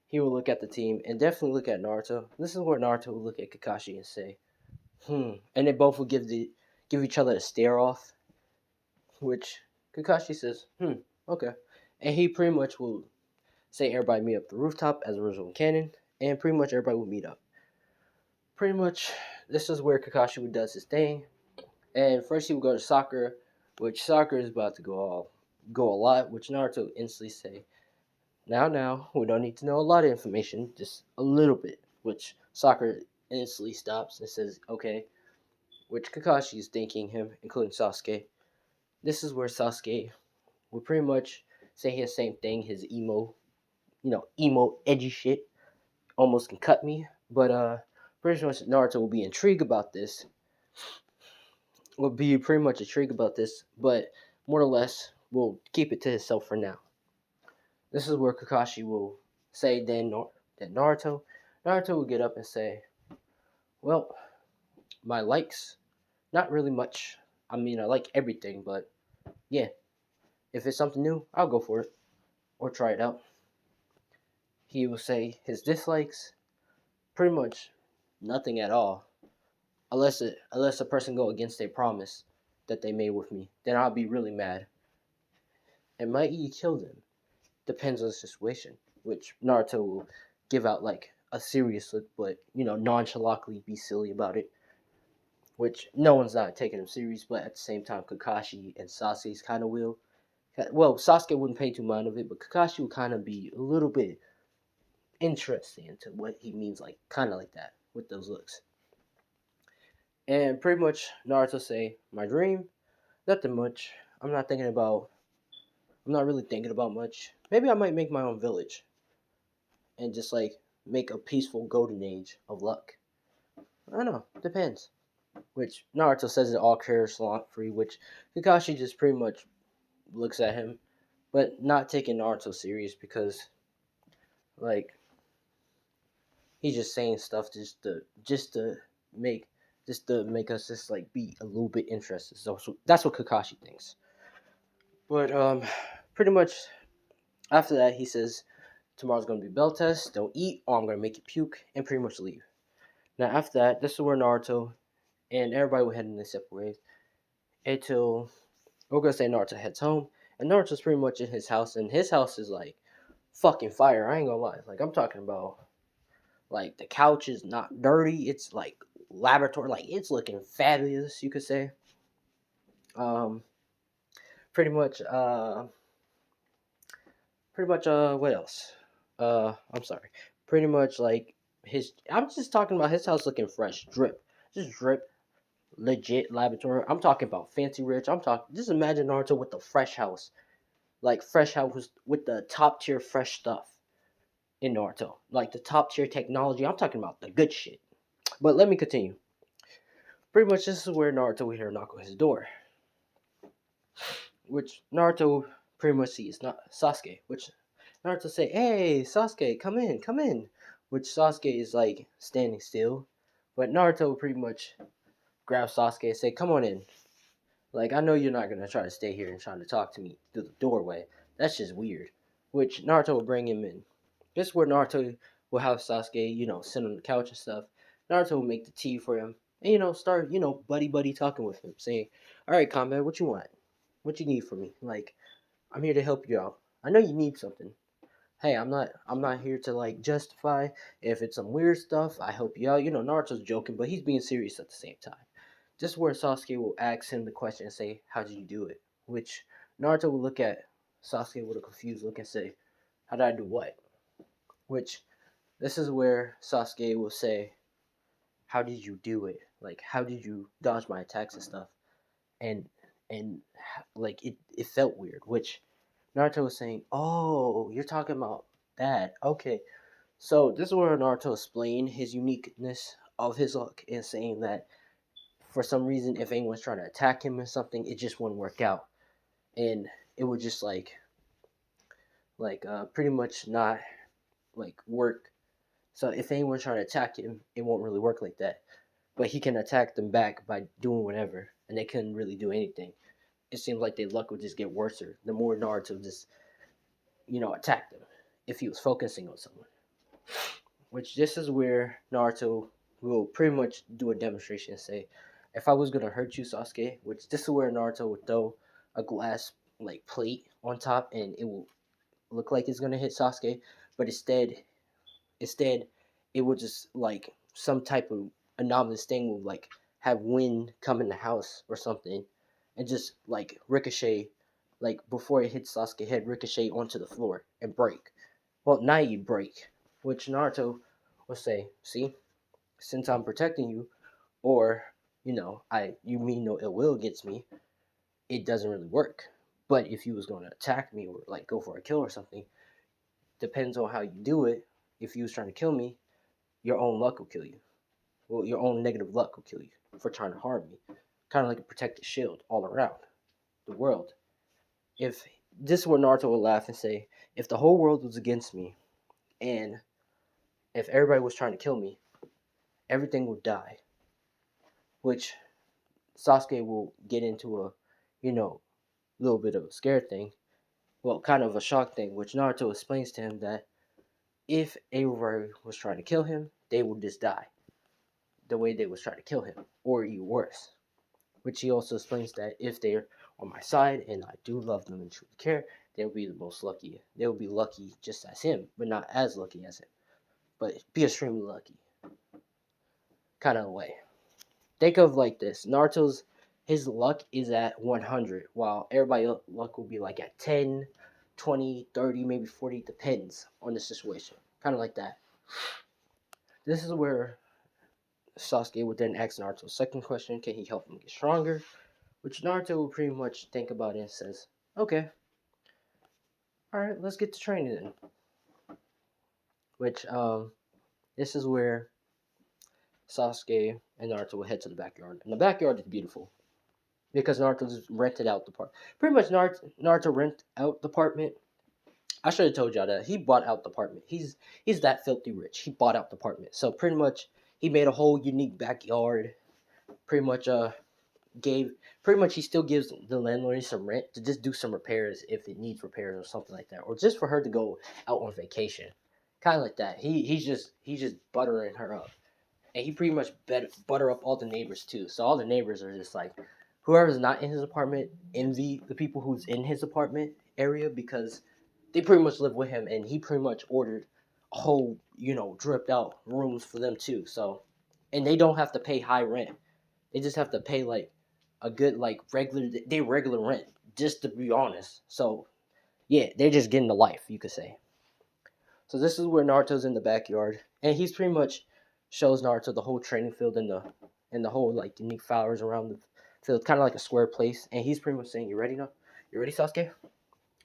he will look at the team and definitely look at Naruto. This is where Naruto will look at Kakashi and say, and they both will give each other a stare off, which Kakashi says, okay. And he pretty much will say everybody meet up the rooftop as original canon, and pretty much everybody will meet up. Pretty much, this is where Kakashi does his thing. And first he will go to Sakura, which Sakura is about to go a lot, which Naruto instantly say, now, we don't need to know a lot of information, just a little bit. Which Sakura instantly stops and says, okay. Which Kakashi is thanking him, including Sasuke. This is where Sasuke will pretty much say his same thing, his emo edgy shit, almost can cut me. But pretty much Naruto will be intrigued about this. But more or less will keep it to himself for now. This is where Kakashi will say that Naruto will get up and say, well, my likes, not really much. I mean, I like everything, but yeah, if it's something new, I'll go for it or try it out. He will say his dislikes, pretty much nothing at all, unless a person go against a promise that they made with me. Then I'll be really mad and might even kill them. Depends on the situation. Which Naruto will give out like a serious look, but nonchalantly be silly about it. Which no one's not taking him serious, but at the same time, Kakashi and Sasuke's kind of will. Well, Sasuke wouldn't pay too mind of it, but Kakashi would kind of be a little bit interested into what he means, like kind of like that with those looks. And pretty much Naruto say, my dream, nothing much. I'm not really thinking about much. Maybe I might make my own village and just like make a peaceful golden age of luck. I don't know, depends. Which Naruto says it all chaos free, which Kakashi just pretty much looks at him, but not taking Naruto serious because like he's just saying stuff make just to make us just like be a little bit interested. So that's what Kakashi thinks. But pretty much after that he says tomorrow's gonna be bell test. Don't eat, or I'm gonna make you puke, and pretty much leave. Now after that, this is where Naruto and everybody will head in their separate ways until we're gonna say Naruto heads home, and Naruto's pretty much in his house, and his house is like fucking fire. I ain't gonna lie. Like I'm talking about, like the couch is not dirty. It's like laboratory. Like it's looking fabulous. You could say. Um, pretty much. What else? I'm sorry. Pretty much like his. I'm just talking about his house looking fresh. Drip. Just drip. legit laboratory. I'm talking about fancy rich. I'm talking. Just imagine Naruto with the fresh house, like fresh house with the top tier fresh stuff in Naruto, like the top tier technology. I'm talking about the good shit. But let me continue. Pretty much, this is where Naruto will hear a knock on his door, which Naruto pretty much sees not Sasuke, which Naruto say, "Hey, Sasuke, come in, come in." Which Sasuke is like standing still, but Naruto pretty much grabs Sasuke and say, "Come on in. Like I know you're not gonna try to stay here and trying to talk to me through the doorway. That's just weird." Which Naruto will bring him in. This is where Naruto will have Sasuke, sit on the couch and stuff. Naruto will make the tea for him and start buddy talking with him, saying, "All right, combat, what you want? What you need from me? Like I'm here to help you out. I know you need something. Hey, I'm not here to like justify if it's some weird stuff. I help you out. Naruto's joking, but he's being serious at the same time. Just where Sasuke will ask him the question and say, "How did you do it?" Which Naruto will look at Sasuke with a confused look and say, "How did I do what?" Which this is where Sasuke will say, "How did you do it? Like how did you dodge my attacks and stuff?" And and like it felt weird. Which Naruto was saying, "Oh, you're talking about that. Okay." So this is where Naruto explained his uniqueness of his luck and saying that for some reason, if anyone's trying to attack him or something, it just wouldn't work out, and it would just pretty much not like work. So if anyone's trying to attack him, it won't really work like that. But he can attack them back by doing whatever, and they couldn't really do anything. It seems like their luck would just get worse the more Naruto just attacked them if he was focusing on someone. Which this is where Naruto will pretty much do a demonstration and say, if I was gonna hurt you, Sasuke, which this is where Naruto would throw a glass like plate on top and it will look like it's gonna hit Sasuke, but instead it will just like some type of anomalous thing will like have wind come in the house or something and just like ricochet like before it hits Sasuke's head, ricochet onto the floor and break. Well, now you break, which Naruto will say, "See, since I'm protecting you, or you mean no ill will against me, it doesn't really work. But if you was going to attack me or like go for a kill or something, depends on how you do it. If you was trying to kill me, your own luck will kill you. Well, your own negative luck will kill you for trying to harm me. Kind of like a protective shield all around the world. If this were Naruto would laugh and say, if the whole world was against me, and if everybody was trying to kill me, everything would die." Which Sasuke will get into a, little bit of a scared thing. Well, kind of a shock thing, which Naruto explains to him that if everybody was trying to kill him, they would just die the way they was trying to kill him, or even worse. Which he also explains that if they're on my side and I do love them and truly care, they'll be the most lucky. They'll be lucky just as him, but not as lucky as him. But be extremely lucky, kind of way. Think of like this: Naruto's his luck is at 100, while everybody's luck will be like at 10, 20, 30, maybe 40. Depends on the situation. Kind of like that. This is where Sasuke would then ask Naruto's second question: can he help him get stronger? Which Naruto will pretty much think about it and says, "Okay, all right, let's get to training then." Which this is where Sasuke and Naruto will head to the backyard, and the backyard is beautiful because Naruto just rented out the part. Pretty much, Naruto rent out the apartment. I should have told y'all that he bought out the apartment. He's that filthy rich. He bought out the apartment. So pretty much, he made a whole unique backyard. Pretty much, gave pretty much he still gives the landlord some rent to just do some repairs if it needs repairs or something like that, or just for her to go out on vacation, kind of like that. He's just buttering her up. And he pretty much butter up all the neighbors too. So all the neighbors are just like, whoever's not in his apartment envy the people who's in his apartment area because they pretty much live with him, and he pretty much ordered a whole dripped out rooms for them too. So, and they don't have to pay high rent. They just have to pay like a good like regular rent, just to be honest. So yeah, they're just getting the life, you could say. So this is where Naruto's in the backyard, and he's pretty much shows Naruto the whole training field and and the whole like unique flowers around the field, kind of like a square place. And he's pretty much saying, "You ready now? You ready, Sasuke?"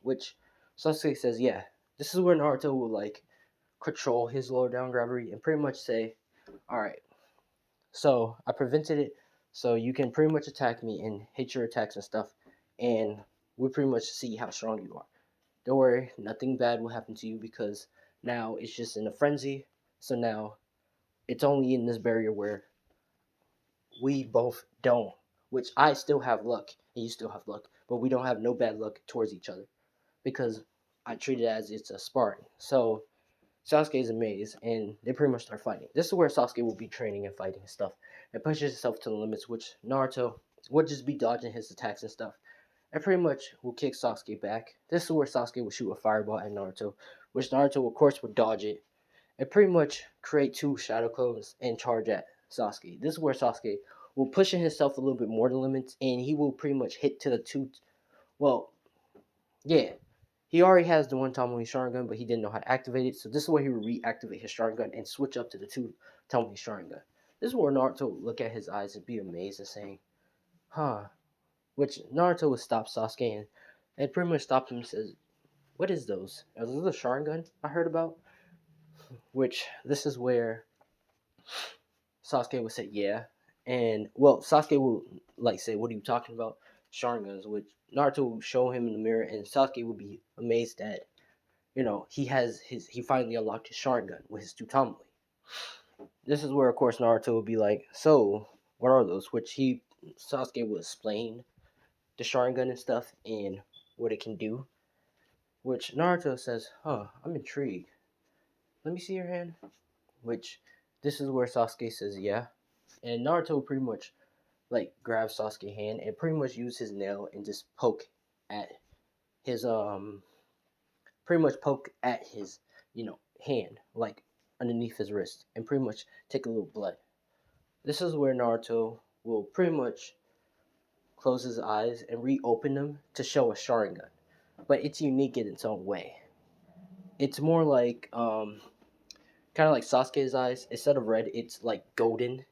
Which Sasuke says, "Yeah." This is where Naruto will like control his lower down gravity and pretty much say, "All right, so I prevented it, so you can pretty much attack me and hit your attacks and stuff, and we'll pretty much see how strong you are. Don't worry, nothing bad will happen to you because now it's just in a frenzy. So now it's only in this barrier where we both don't, which I still have luck and you still have luck, but we don't have no bad luck towards each other because I treat it as it's a sparring." So Sasuke is amazed and they pretty much start fighting. This is where Sasuke will be training and fighting and stuff and pushes himself to the limits, which Naruto would just be dodging his attacks and stuff. And pretty much will kick Sasuke back. This is where Sasuke will shoot a fireball at Naruto, which Naruto of course would dodge it and pretty much create two shadow clones and charge at Sasuke. This is where Sasuke will push himself a little bit more to limits and he will pretty much hit to the two. Well, yeah, he already has the one Tomoe Sharingan, but he didn't know how to activate it. So this is where he would reactivate his Sharingan and switch up to the two Tomoe Sharingan. This is where Naruto would look at his eyes and be amazed and saying, "Huh." Which Naruto would stop Sasuke and pretty much stop him and says, "What is those? Are those the Sharingan I heard about?" Which this is where Sasuke would say, "Yeah." And well, Sasuke will like say, "What are you talking about? Sharingans?" Which Naruto will show him in the mirror, and Sasuke will be amazed that he finally unlocked his Sharingan with his Tsutamori. This is where of course Naruto will be like, "So what are those?" Which Sasuke will explain the Sharingan and stuff and what it can do. Which Naruto says, "Huh, I'm intrigued. Let me see your hand." Which this is where Sasuke says, "Yeah." And Naruto pretty much like grab Sasuke's hand and pretty much use his nail and just poke at his pretty much poke at his hand like underneath his wrist and pretty much take a little blood. This is where Naruto will pretty much close his eyes and reopen them to show a Sharingan, but it's unique in its own way. It's more like kind of like Sasuke's eyes. Instead of red, it's like golden,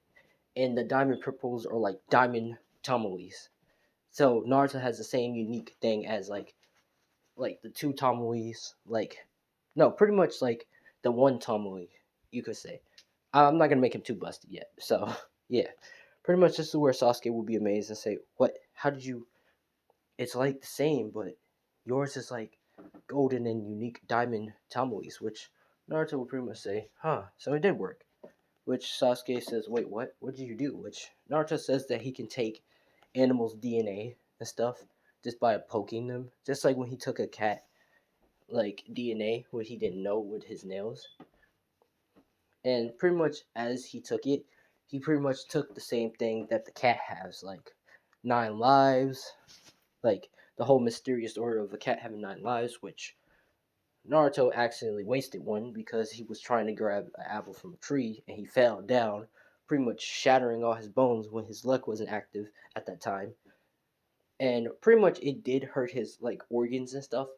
and the diamond purples are like diamond Tomoes. So Naruto has the same unique thing as like the two Tomoes, like no, pretty much like the one Tomoe, you could say. I'm not gonna make him too busted yet. So yeah, pretty much this is where Sasuke will be amazed and say, "What? How did you? It's like the same, but yours is like golden and unique diamond Tomoes," which Naruto will pretty much say, "Huh? So it did work." Which Sasuke says, "Wait, what? What did you do?" Which Naruto says that he can take animals' DNA and stuff just by poking them, just like when he took a cat like DNA, what he didn't know with his nails. And pretty much as he took it, he pretty much took the same thing that the cat has, like 9 lives, like the whole mysterious order of a cat having 9 lives, which Naruto accidentally wasted one because he was trying to grab an apple from a tree and he fell down, pretty much shattering all his bones when his luck wasn't active at that time. And pretty much it did hurt his like organs and stuff,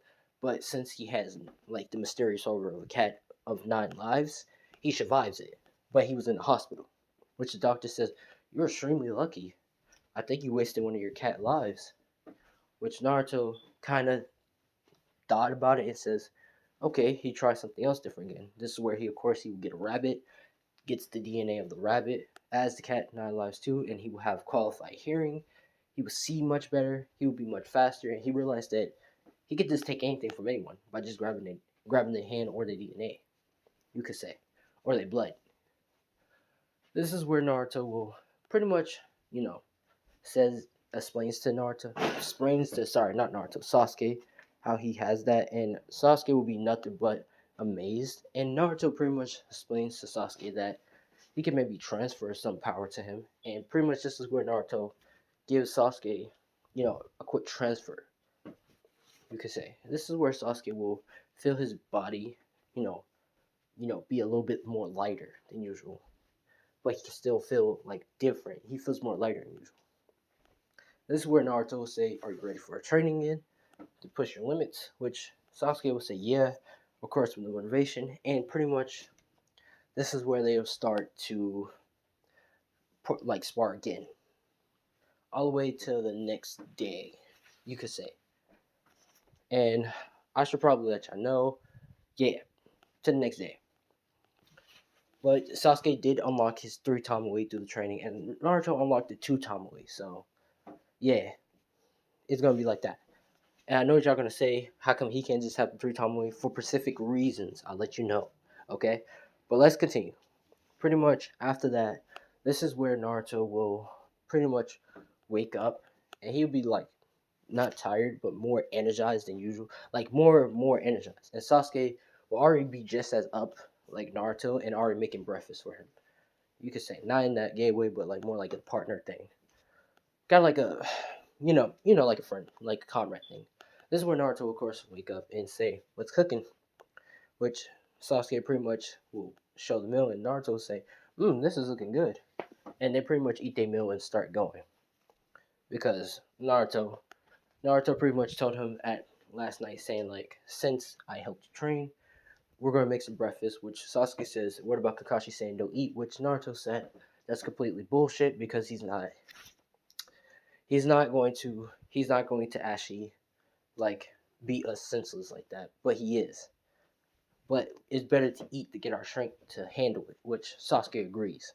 but since he has like the mysterious order of a cat of 9 lives, he survives it. But he was in the hospital, which the doctor says, "You're extremely lucky. I think you wasted one of your cat lives." Which Naruto kind of thought about it and says, "Okay," he tries something else different again. This is where of course he would get a rabbit, gets the DNA of the rabbit as the cat 9 lives too, and he will have qualified hearing. He will see much better. He will be much faster, and he realized that he could just take anything from anyone by just grabbing the hand or the DNA, you could say, or their blood. This is where Naruto will pretty much, says explains to Naruto, explains to sorry, not Naruto, Sasuke, how he has that, and Sasuke will be nothing but amazed. And Naruto pretty much explains to Sasuke that he can maybe transfer some power to him, and pretty much this is where Naruto gives Sasuke, a quick transfer, you could say. This is where Sasuke will feel his body, you know, be a little bit more lighter than usual, but he can still feel like different. He feels more lighter than usual. This is where Naruto will say, "Are you ready for a training in to push your limits?" Which Sasuke will say, "Yeah," of course, with the motivation, and pretty much this is where they'll start to like spar again, all the way till the next day, you could say. And I should probably let y'all know, yeah, to the next day. But Sasuke did unlock his 3 way through the training, and Naruto unlocked the 2 way. So yeah, it's gonna be like that. And I know what y'all gonna say. How come he can't just have the 3 way for specific reasons? I'll let you know. Okay, but let's continue. Pretty much after that, this is where Naruto will pretty much wake up, and he'll be like not tired, but more energized than usual. Like more energized. And Sasuke will already be just as up like Naruto and already making breakfast for him. You could say not in that gay way, but like more like a partner thing. Kind of like a, like a friend, like a comrade thing. This is where Naruto, of course, wake up and say, "What's cooking?" Which Sasuke pretty much will show the meal, and Naruto will say, this is looking good." And they pretty much eat their meal and start going because Naruto pretty much told him at last night, saying like, "Since I helped you train, we're gonna make some breakfast." Which Sasuke says, "What about Kakashi saying don't eat?" Which Naruto said, "That's completely bullshit because he's not going to actually like beat us senseless like that, but he is. But it's better to eat to get our strength to handle it," which Sasuke agrees.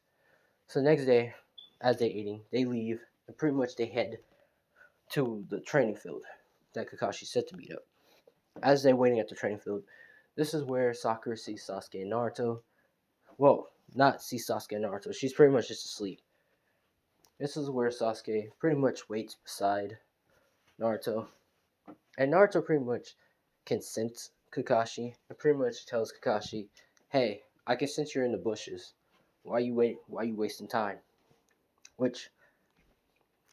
So the next day, as they're eating, they leave and pretty much they head to the training field that Kakashi said to beat up. As they're waiting at the training field, this is where Sakura sees Sasuke and Naruto. Well, not see Sasuke and Naruto. She's pretty much just asleep. This is where Sasuke pretty much waits beside Naruto. And Naruto pretty much can sense Kakashi and pretty much tells Kakashi, "Hey, I can sense you're in the bushes. Why you wasting time?" Which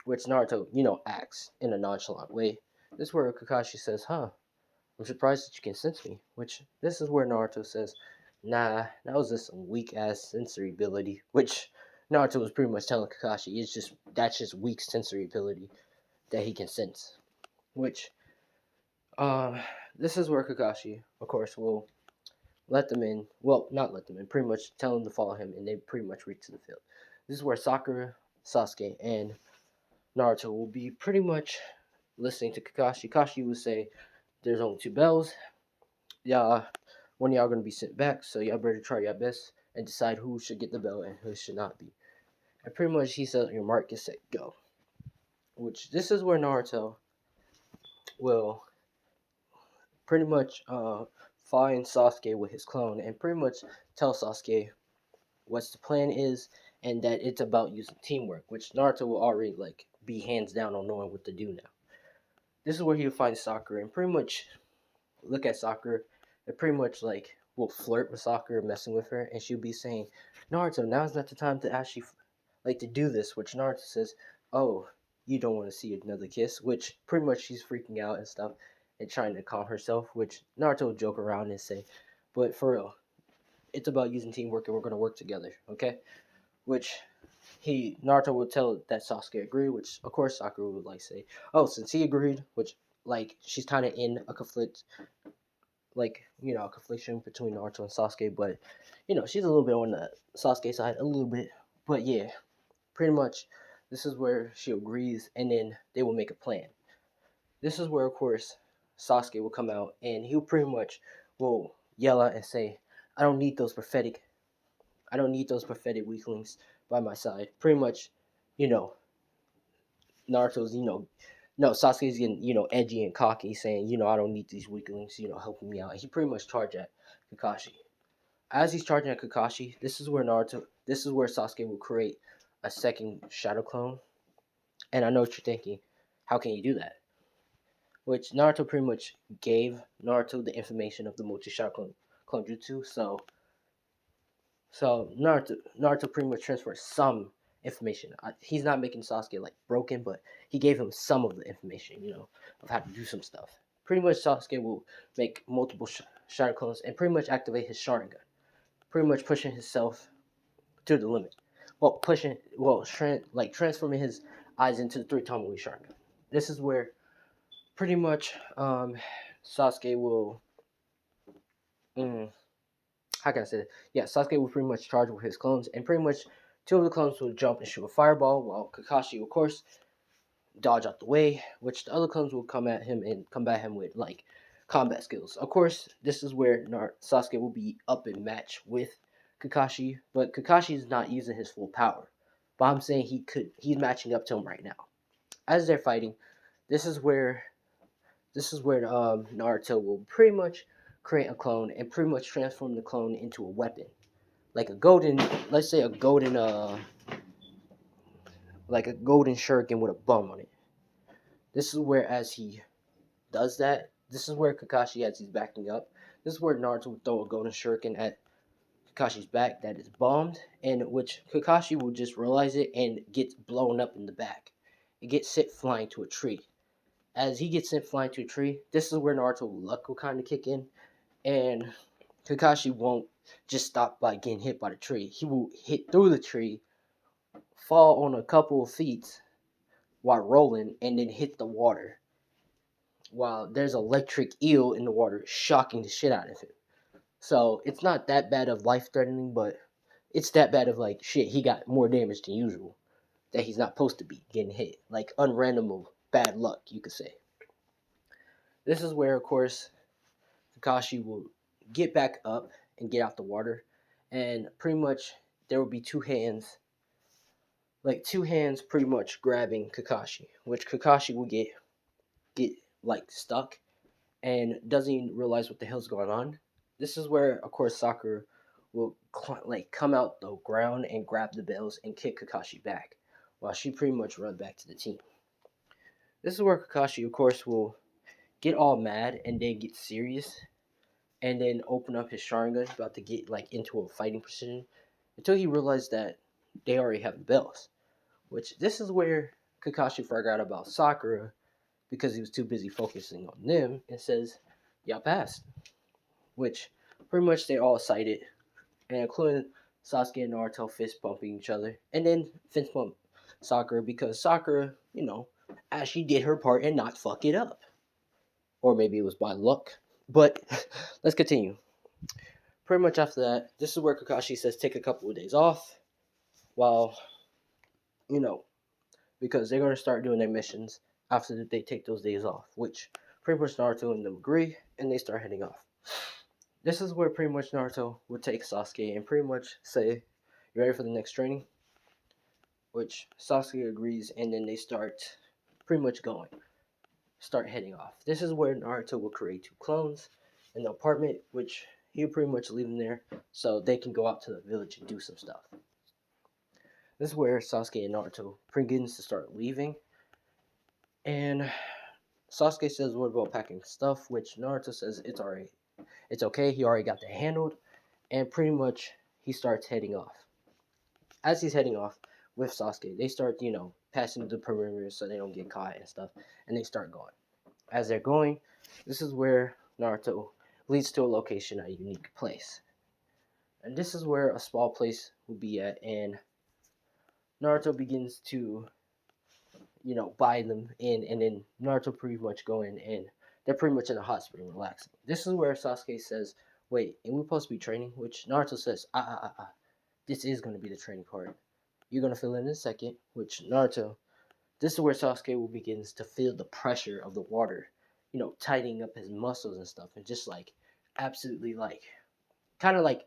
Naruto, acts in a nonchalant way. This is where Kakashi says, "Huh, I'm surprised that you can sense me." Which this is where Naruto says, "Nah, that was just some weak ass sensory ability." Which Naruto was pretty much telling Kakashi, that's just weak sensory ability that he can sense. Which um this is where Kakashi, of course, will let them in. Well, not let them in, pretty much tell them to follow him, and they pretty much reach to the field. This is where Sakura, Sasuke, and Naruto will be pretty much listening to Kakashi. Kakashi will say, "There's only 2 bells. Yeah, one of y'all gonna be sent back, so y'all better try your best and decide who should get the bell and who should not be." And pretty much he says, "Your mark, get set, go." Which this is where Naruto will pretty much find Sasuke with his clone and pretty much tell Sasuke what the plan is and that it's about using teamwork, which Naruto will already like be hands down on knowing what to do now. This is where he'll find Sakura and pretty much look at Sakura and pretty much like will flirt with Sakura, messing with her, and she'll be saying, "Naruto, now's not the time to actually like to do this." Which Naruto says, "Oh, you don't want to see another kiss," which pretty much she's freaking out and stuff and trying to calm herself, which Naruto will joke around and say, "But for real, it's about using teamwork and we're gonna work together, okay?" Which Naruto would tell that Sasuke agreed, which of course Sakura would like say, "Oh, since he agreed," which like she's kind of in a conflict, like a confliction between Naruto and Sasuke, but she's a little bit on the Sasuke side, a little bit, but yeah, pretty much this is where she agrees, and then they will make a plan. This is where, of course, Sasuke will come out, and he'll pretty much will yell out and say, I don't need those pathetic weaklings by my side." Pretty much, you know, Naruto's, no, Sasuke's getting, edgy and cocky, saying, "I don't need these weaklings, helping me out." And he pretty much charged at Kakashi. As he's charging at Kakashi, this is where Sasuke will create a second shadow clone. And I know what you're thinking, how can you do that? Which Naruto pretty much gave Naruto the information of the multi shadow clone jutsu, so Naruto pretty much transfers some information. He's not making Sasuke like broken, but he gave him some of the information, of how to do some stuff. Pretty much Sasuke will make multiple shadow clones and pretty much activate his Sharingan, pretty much pushing himself to the limit. Transforming his eyes into the 3 way Sharingan. This is where pretty much Sasuke will. How can I say it? Yeah, Sasuke will pretty much charge with his clones and pretty much Two of the clones will jump and shoot a fireball, while Kakashi, of course, dodge out the way, which the other clones will come at him and combat him with like combat skills. Of course, this is where Sasuke will be up in match with Kakashi, but Kakashi is not using his full power. But I'm saying he's matching up to him right now. As they're fighting, this is where Naruto will pretty much create a clone and pretty much transform the clone into a weapon, like a golden, let's say a golden like a golden shuriken with a bum on it. This is where as he does that, this is where Kakashi, as he's backing up, this is where Naruto will throw a golden shuriken at Kakashi's back that is bombed, and which Kakashi will just realize it and gets blown up in the back. It gets sent flying to a tree. As he gets sent flying to a tree, this is where Naruto's luck will kind of kick in, and Kakashi won't just stop by getting hit by the tree. He will hit through the tree, fall on a couple of feet while rolling, and then hit the water. While there's electric eel in the water, shocking the shit out of him. So it's not that bad of life threatening, but it's that bad of like shit. He got more damage than usual that he's not supposed to be getting hit, like unrandomable bad luck, you could say. This is where, of course, Kakashi will get back up and get out the water, and pretty much there will be two hands pretty much grabbing Kakashi, which Kakashi will get like stuck and doesn't even realize what the hell's going on. This is where, of course, Sakura will like come out the ground and grab the bells and kick Kakashi back, while she pretty much run back to the team. This is where Kakashi, of course, will get all mad and then get serious, and then open up his Sharingan, about to get like into a fighting position, until he realized that they already have the bells. Which this is where Kakashi forgot about Sakura because he was too busy focusing on them, and says, "Y'all passed." Which pretty much they all cited, and including Sasuke and Naruto fist bumping each other, and then fist bump Sakura because Sakura, as she did her part and not fuck it up. Or maybe it was by luck. But let's continue. Pretty much after that, this is where Kakashi says take a couple of days off, while, because they're going to start doing their missions after they take those days off, which pretty much Naruto and them agree, and they start heading off. This is where pretty much Naruto would take Sasuke and pretty much say, "You ready for the next training?" Which Sasuke agrees, and then they start pretty much start heading off. This is where Naruto will create two clones in the apartment, which he'll pretty much leave them there so they can go out to the village and do some stuff. This is where Sasuke and Naruto begins to start leaving, and Sasuke says, "What about packing stuff?" Which Naruto says it's alright. It's okay, he already got that handled, and pretty much he starts heading off. As he's heading off with Sasuke, they start, passing the perimeter so they don't get caught and stuff, and they start going. As they're going, this is where Naruto leads to a location at a unique place. And this is where a small place will be at, and Naruto begins to, buy them in, and then Naruto pretty much go in, and they're pretty much in a hot spring relaxing. This is where Sasuke says, "Wait, ain't we supposed to be training?" Which Naruto says, this is going to be the training part. You're going to feel it in a second, which Naruto, this is where Sasuke will begins to feel the pressure of the water, tightening up his muscles and stuff, and just like absolutely like kind of like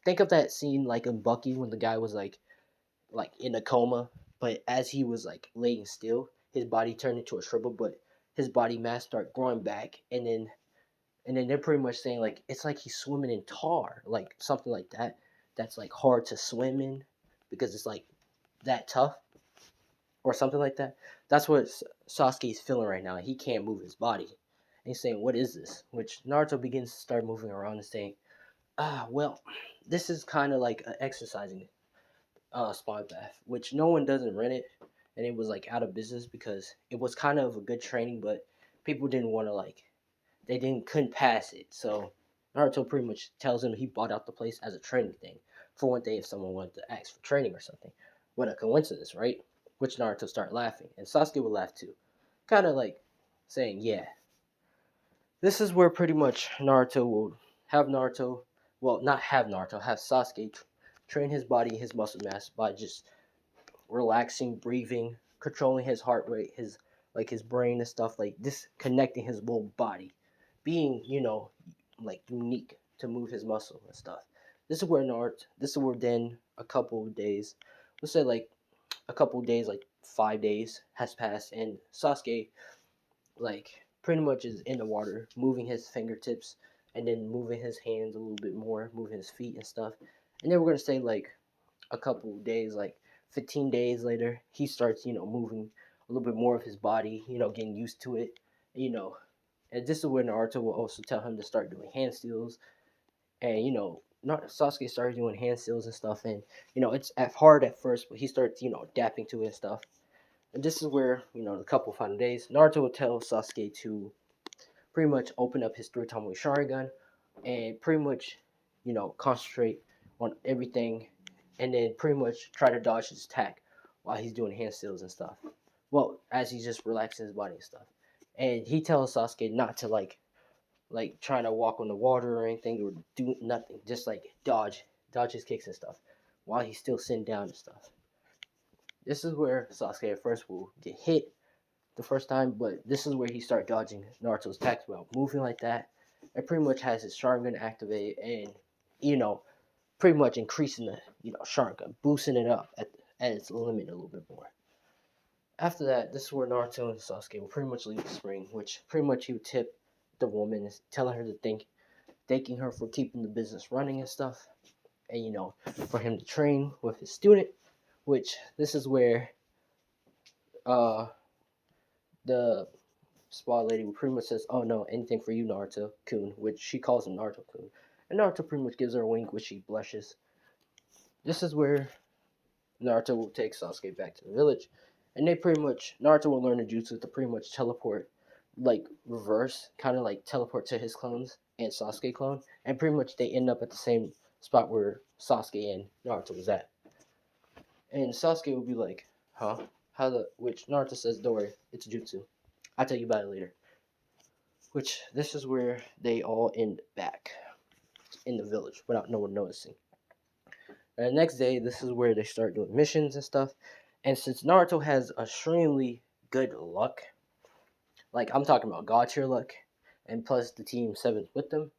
think of that scene like in Bucky when the guy was like in a coma, but as he was like laying still, his body turned into a shrivel, but his body mass started growing back, and then they're pretty much saying like it's like he's swimming in tar, like something like that. That's like hard to swim in because it's like that tough or something like that. That's what Sasuke's feeling right now. He can't move his body. And he's saying, "What is this?" Which Naruto begins to start moving around and saying, well, this is kind of like an exercising spot bath, which no one doesn't rent it, and it was like out of business because it was kind of a good training, but people didn't want to couldn't pass it. So Naruto pretty much tells him he bought out the place as a training thing for one day if someone wanted to ask for training or something. What a coincidence, right? Which Naruto started laughing, and Sasuke would laugh too, kind of like saying, "Yeah." This is where pretty much Naruto will have Naruto, well, not have Naruto, have Sasuke train his body, his muscle mass by just relaxing, breathing, controlling his heart rate, his brain and stuff like this, connecting his whole body, being like unique to move his muscle and stuff. This is where Naruto. This is where then a couple of days, let's say like a couple of days, like 5 days has passed, and Sasuke like pretty much is in the water, moving his fingertips and then moving his hands a little bit more, moving his feet and stuff. And then we're gonna say like a couple days, like 15 days later, he starts, moving a little bit more of his body, getting used to it, you know. And this is when Naruto will also tell him to start doing hand steals. And, not Sasuke started doing hand steals and stuff. And, it's hard at first, but he starts, adapting to it and stuff. And this is where, the couple final days, Naruto will tell Sasuke to pretty much open up his three Tomoe Sharingan and pretty much, concentrate on everything and then pretty much try to dodge his attack while he's doing hand steals and stuff. Well, as he's just relaxing his body and stuff. And he tells Sasuke not to like trying to walk on the water or anything or do nothing. Just like dodge his kicks and stuff while he's still sitting down and stuff. This is where Sasuke at first will get hit the first time, but this is where he starts dodging Naruto's attacks while moving like that. It pretty much has his Sharingan activate and pretty much increasing the Sharingan, boosting it up at its limit a little bit more. After that, this is where Naruto and Sasuke will pretty much leave the spring, which pretty much he would tip the woman, telling her to thanking her for keeping the business running and stuff, and for him to train with his student, which this is where the spa lady pretty much says, "Oh no, anything for you, Naruto-kun," which she calls him Naruto-kun, and Naruto pretty much gives her a wink, which she blushes. This is where Naruto will take Sasuke back to the village, and Naruto will learn a jutsu to pretty much teleport, like reverse, kind of like teleport to his clones and Sasuke clone, and pretty much they end up at the same spot where Sasuke and Naruto was at. And Sasuke will be like, "Huh? Which Naruto says, "Don't worry, it's a jutsu. I'll tell you about it later." Which this is where they all end back in the village without no one noticing. And the next day, this is where they start doing missions and stuff. And since Naruto has extremely good luck, like I'm talking about god tier luck, and plus the team 7's with them,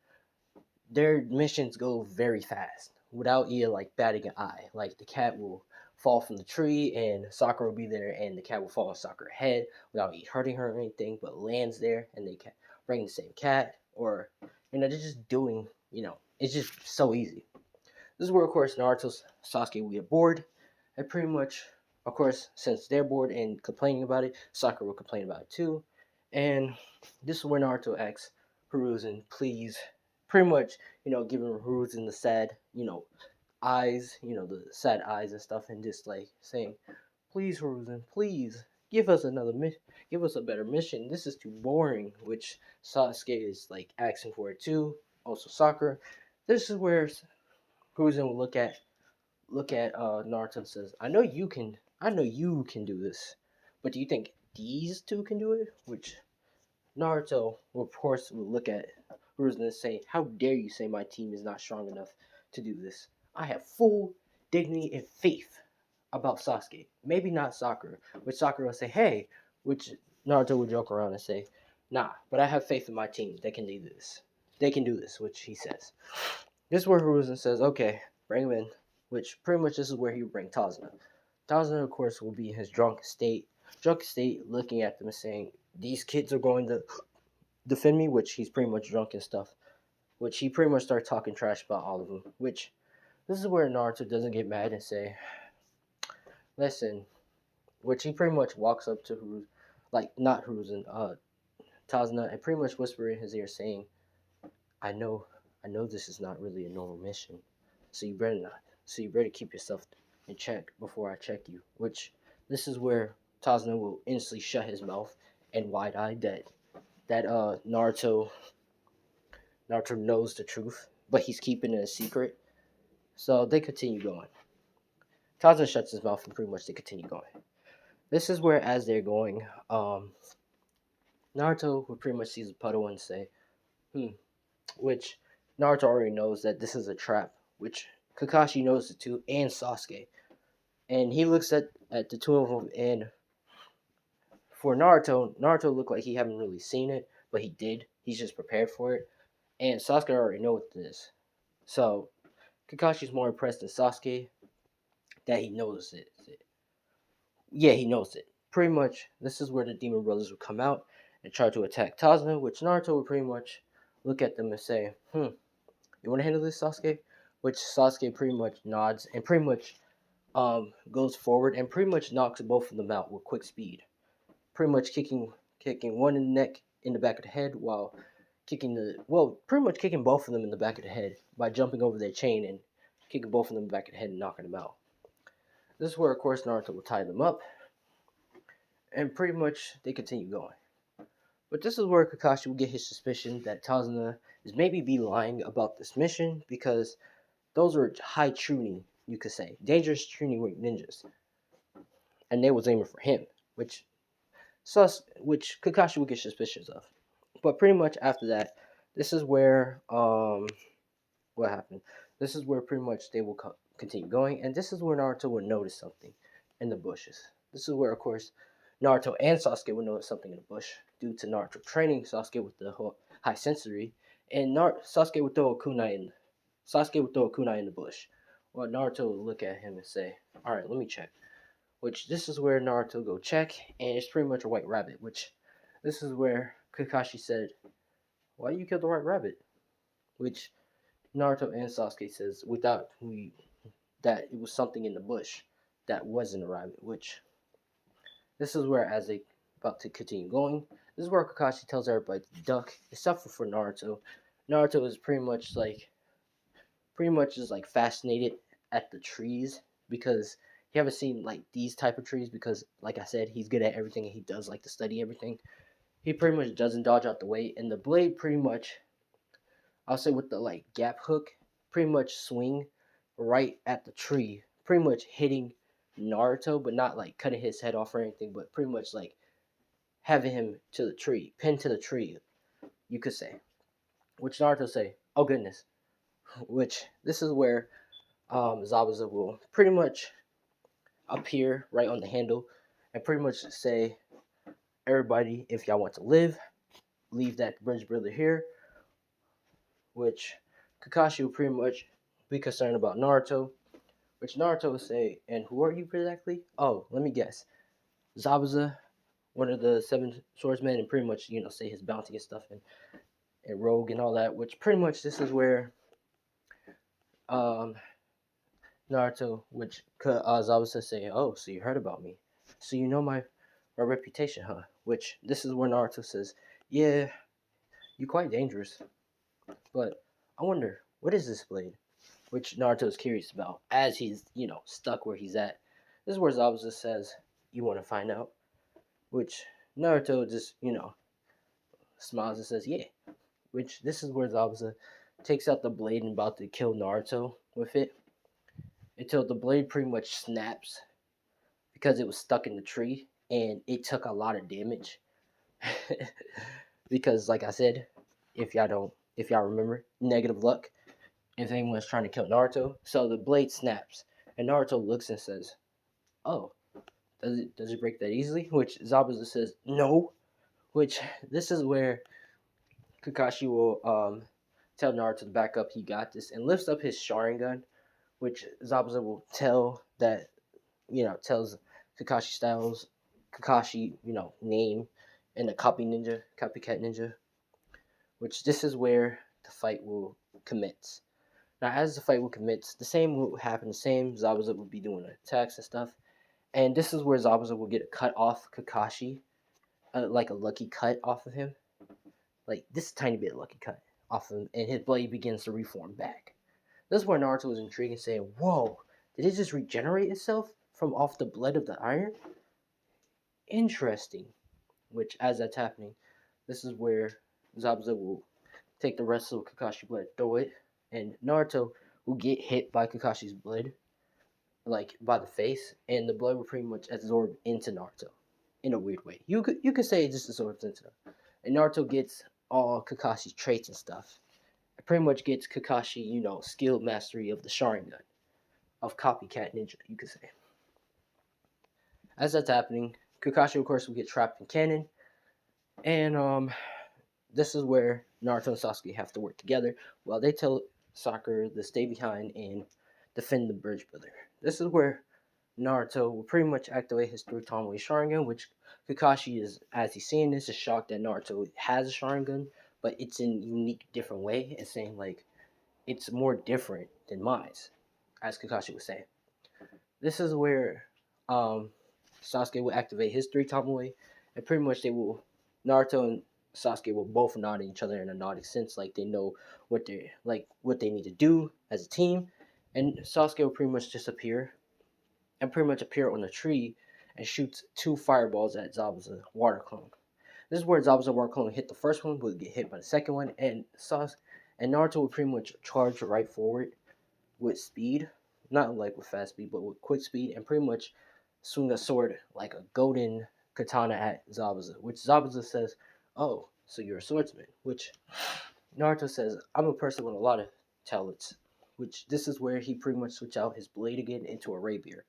their missions go very fast without either like batting an eye. Like the cat will fall from the tree and Sakura will be there and the cat will fall on Sakura's head without hurting her or anything, but lands there and they bring the same cat, or they're just doing, it's just so easy. This is where, of course, Naruto's Sasuke will get bored. And pretty much, of course, since they're bored and complaining about it, Sakura will complain about it too. And this is where Naruto asks Hiruzen, please, pretty much, giving Hiruzen the sad, eyes, the sad eyes and stuff, and just like saying, please, Hiruzen, please, give us give us a better mission. This is too boring, which Sasuke is like asking for it too. Also, Sakura. This is where Hiruzen will look at Naruto and says, I know you can do this, but do you think these two can do it?" Which Naruto will, of course, will look at Hiruzen and say, "How dare you say my team is not strong enough to do this? I have full dignity and faith about Sasuke. Maybe not Sakura." Which Sakura will say, "Hey," which Naruto will joke around and say, "Nah, but I have faith in my team. They can do this. They can do this," which he says. This is where Hiruzen says, "Okay, bring him in," which pretty much this is where he would bring Tazuna. Tazuna, of course, will be in his drunk state, looking at them and saying, "These kids are going to defend me," which he's pretty much drunk and stuff, which he pretty much starts talking trash about all of them, which this is where Naruto doesn't get mad and say, "Listen," which he pretty much walks up to Hiruzen, like, not Hiruzen, Tazuna, and pretty much whisper in his ear saying, I know this is not really a normal mission, so you better keep yourself in check before I check you." Which this is where Tazuna will instantly shut his mouth and wide-eye that Naruto knows the truth, but he's keeping it a secret. So they continue going. Tazuna shuts his mouth and pretty much they continue going. This is where, as they're going, Naruto will pretty much sees a puddle and say, which Naruto already knows that this is a trap, which Kakashi knows it too, and Sasuke. And he looks at the two of them, and for Naruto looked like he haven't really seen it, but he did. He's just prepared for it. And Sasuke already know what this is. So Kakashi's more impressed than Sasuke that he knows it. Yeah, he knows it. Pretty much, this is where the Demon Brothers would come out and try to attack Tazuna, which Naruto would pretty much look at them and say, you want to handle this, Sasuke? Which Sasuke pretty much nods and pretty much goes forward and pretty much knocks both of them out with quick speed. Pretty much kicking one in the neck, in the back of the head, while pretty much kicking both of them in the back of the head by jumping over their chain and kicking both of them in the back of the head and knocking them out. This is where, of course, Naruto will tie them up, and pretty much they continue going. But this is where Kakashi will get his suspicion that Tazuna is maybe be lying about this mission, because those are high Chunin, you could say, dangerous Chunin ninjas, and they was aiming for him, which Kakashi will get suspicious of. But pretty much after that, this is where what happened. This is where pretty much they will continue going, and this is where Naruto will notice something in the bushes. This is where, of course, Naruto and Sasuke will notice something in the bush due to Naruto training Sasuke with the whole high sensory, and Sasuke would throw a kunai in the bush. Well, Naruto would look at him and say, "All right, let me check." Which this is where Naruto go check, and it's pretty much a white rabbit. Which this is where Kakashi said, "Why you killed the white rabbit?" Which Naruto and Sasuke says that it was something in the bush that wasn't a rabbit. Which this is where, as they about to continue going, this is where Kakashi tells everybody to duck, except for Naruto. Naruto is pretty much just like fascinated at the trees, because he haven't seen like these type of trees, because like I said, he's good at everything and he does like to study everything. He pretty much doesn't dodge out the way, and the blade pretty much, I'll say with the like gap hook, pretty much swing right at the tree, pretty much hitting Naruto, but not like cutting his head off or anything, but pretty much like having him to the tree, pinned to the tree, you could say. Which Naruto say, "Oh goodness." Which this is where Zabuza will pretty much appear right on the handle and pretty much say, "Everybody, if y'all want to live, leave that bridge brother here." Which Kakashi will pretty much be concerned about Naruto. Which Naruto will say, "And who are you exactly?" "Oh, let me guess. Zabuza, one of the seven swordsmen," and pretty much, say his bounty and stuff, and rogue and all that. Which pretty much this is where Naruto, which Zabuza say, "Oh, so you heard about me. So you know my reputation, huh?" Which this is where Naruto says, "Yeah, you're quite dangerous. But I wonder, what is this blade?" Which Naruto is curious about, as he's, stuck where he's at. This is where Zabuza says, "You want to find out?" Which Naruto just, smiles and says, "Yeah." Which this is where Zabuza takes out the blade and about to kill Naruto with it, until the blade pretty much snaps because it was stuck in the tree and it took a lot of damage. Because like I said, if y'all remember, negative luck if anyone's trying to kill Naruto. So the blade snaps and Naruto looks and says, "Oh, does it break that easily?" Which Zabuza says, "No." Which this is where Kakashi will tell Naruto to back up, he got this, and lifts up his Sharingan, which Zabuza will tells Kakashi Styles, name, and the copycat ninja, which this is where the fight will commence. Now, as the fight will commence, the same will happen, the same Zabuza will be doing attacks and stuff, and this is where Zabuza will get a cut off Kakashi, like a lucky cut off of him, like this tiny bit of lucky cut off of him, and his blade begins to reform back. This is where Naruto was intrigued and saying, "Whoa, did it just regenerate itself from off the blood of the iron? Interesting." Which, as that's happening, this is where Zabuza will take the rest of Kakashi's blood, throw it, and Naruto will get hit by Kakashi's blood, like by the face, and the blood will pretty much absorb into Naruto in a weird way. You could say it just absorbs into him, and Naruto gets all Kakashi's traits and stuff. It pretty much gets Kakashi, skilled mastery of the Sharingan. of copycat ninja, you could say. As that's happening, Kakashi, of course, will get trapped in cannon, and this is where Naruto and Sasuke have to work together while they tell Sakura to stay behind and defend the bridge builder. This is where Naruto will pretty much activate his three Tomoe Sharingan, which Kakashi is, as he's seeing this, is shocked that Naruto has a Sharingan, but it's in a unique, different way, and saying, like, it's more different than mine, as Kakashi was saying. This is where Sasuke will activate his three Tomoe, and pretty much Naruto and Sasuke will both nod at each other in a nodding sense, like they know what they need to do as a team, and Sasuke will pretty much disappear and pretty much appear on a tree and shoots two fireballs at Zabuza water clone. This is where Zabuza water clone hit the first one, would get hit by the second one, and Naruto would pretty much charge right forward with speed, not like with fast speed, but with quick speed, and pretty much swing a sword like a golden katana at Zabuza, which Zabuza says, "Oh, so you're a swordsman," which Naruto says, "I'm a person with a lot of talents," which this is where he pretty much switch out his blade again into a rapier.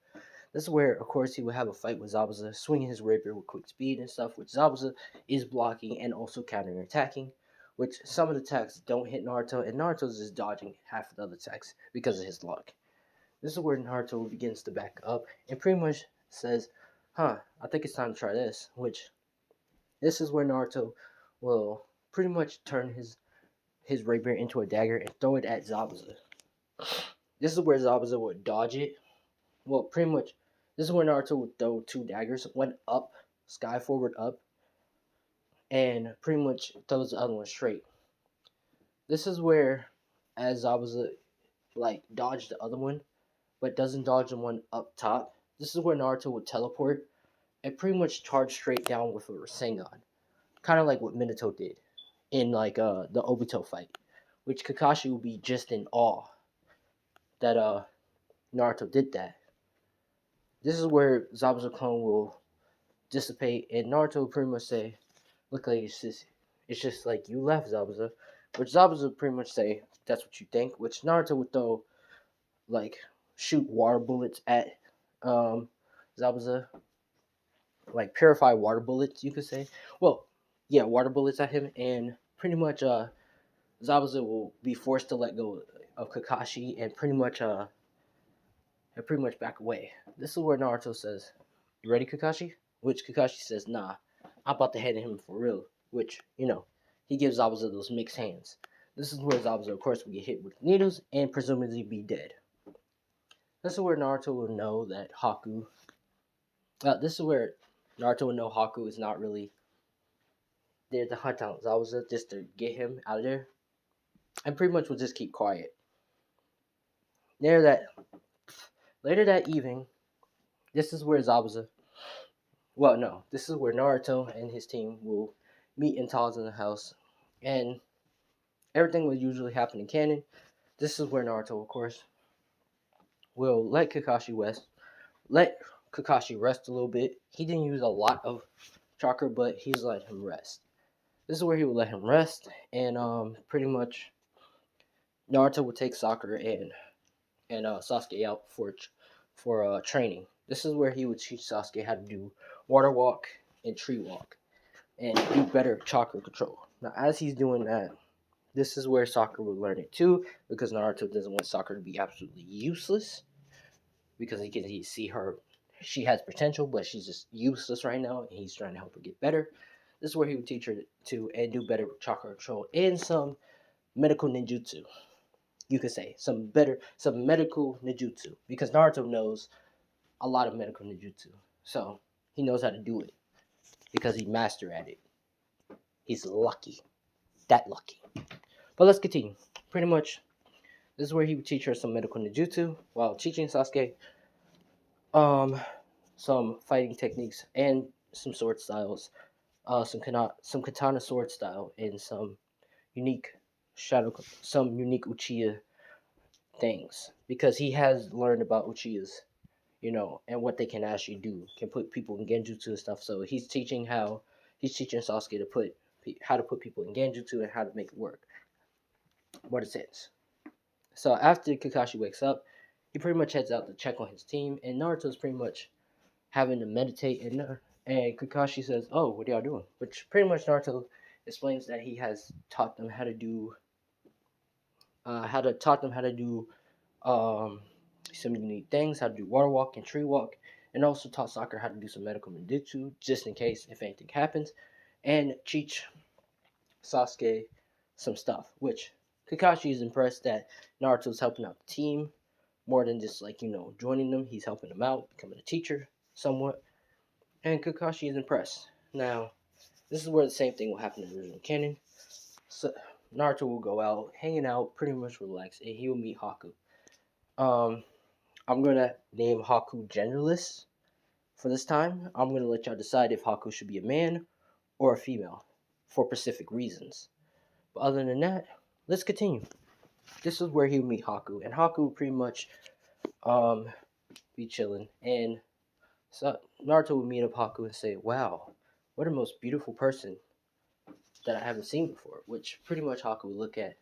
This is where, of course, he would have a fight with Zabuza, swinging his rapier with quick speed and stuff, which Zabuza is blocking and also countering attacking, which some of the attacks don't hit Naruto, and Naruto's just dodging half of the other attacks because of his luck. This is where Naruto begins to back up and pretty much says, I think it's time to try this, which this is where Naruto will pretty much turn his rapier into a dagger and throw it at Zabuza. This is where Zabuza would dodge it. Well, pretty much, this is where Naruto would throw two daggers, one up, sky forward up, and pretty much throws the other one straight. This is where, as Zabuza dodged the other one, but doesn't dodge the one up top. This is where Naruto would teleport and pretty much charge straight down with a Rasengan, kind of like what Minato did in the Obito fight, which Kakashi would be just in awe that Naruto did that. This is where Zabuza clone will dissipate, and Naruto will pretty much say, "Look, like it's just like you left, Zabuza," which Zabuza would pretty much say, "That's what you think," which Naruto would throw shoot water bullets at Zabuza, like purified water bullets, you could say. Well, yeah, water bullets at him, and pretty much Zabuza will be forced to let go of Kakashi and pretty much back away. This is where Naruto says, "You ready, Kakashi?" Which Kakashi says, "Nah, I'm about to hand him for real." Which he gives Zabuza those mixed hands. This is where Zabuza, of course, will get hit with needles and presumably be dead. This is where Naruto will know that Haku. This is where Naruto will know Haku is not really there to hunt out Zabuza, just to get him out of there, and pretty much will just keep quiet. Later that evening, this is where Zabuza. Well, no, this is where Naruto and his team will meet in Taza's house, and everything will usually happen in canon. This is where Naruto, of course, will let Kakashi rest a little bit. He didn't use a lot of chakra, but he's let him rest. This is where he will let him rest, and pretty much Naruto will take Sakura and Sasuke out for training. This is where he would teach Sasuke how to do water walk and tree walk, and do better chakra control. Now, as he's doing that, this is where Sakura will learn it too, because Naruto doesn't want Sakura to be absolutely useless, because he can see her. She has potential, but she's just useless right now, and he's trying to help her get better. This is where he would teach her to and do better chakra control and some medical ninjutsu. You could say some medical ninjutsu, because Naruto knows a lot of medical ninjutsu, so he knows how to do it because he mastered at it. He's lucky, that lucky. But let's continue. Pretty much, this is where he would teach her some medical ninjutsu while teaching Sasuke some fighting techniques and some sword styles, some katana sword style, and some unique Uchiha things, because he has learned about Uchihas, and what they can actually do, can put people in genjutsu and stuff. So he's teaching Sasuke how to put people in genjutsu and how to make it work. What it says. So after Kakashi wakes up, he pretty much heads out to check on his team, and Naruto's pretty much having to meditate, and Kakashi says, "Oh, what are y'all doing?" Which pretty much Naruto explains that he has taught them how to do um, some unique things, how to do water walk and tree walk, and also taught Sakura how to do some medical ninjutsu just in case if anything happens, and teach Sasuke some stuff. Which Kakashi is impressed that Naruto's helping out the team more than just like joining them. He's helping them out, becoming a teacher somewhat, and Kakashi is impressed. Now, this is where the same thing will happen in the original canon. So Naruto will go out, hanging out, pretty much relax, and he will meet Haku. Um, I'm gonna name Haku genderless for this time. I'm gonna let y'all decide if Haku should be a man or a female for specific reasons. But other than that, let's continue. This is where he'll meet Haku, and Haku will pretty much um be chilling, and so Naruto will meet up Haku and say, "Wow, what a most beautiful person that I haven't seen before." Which pretty much Haku will look at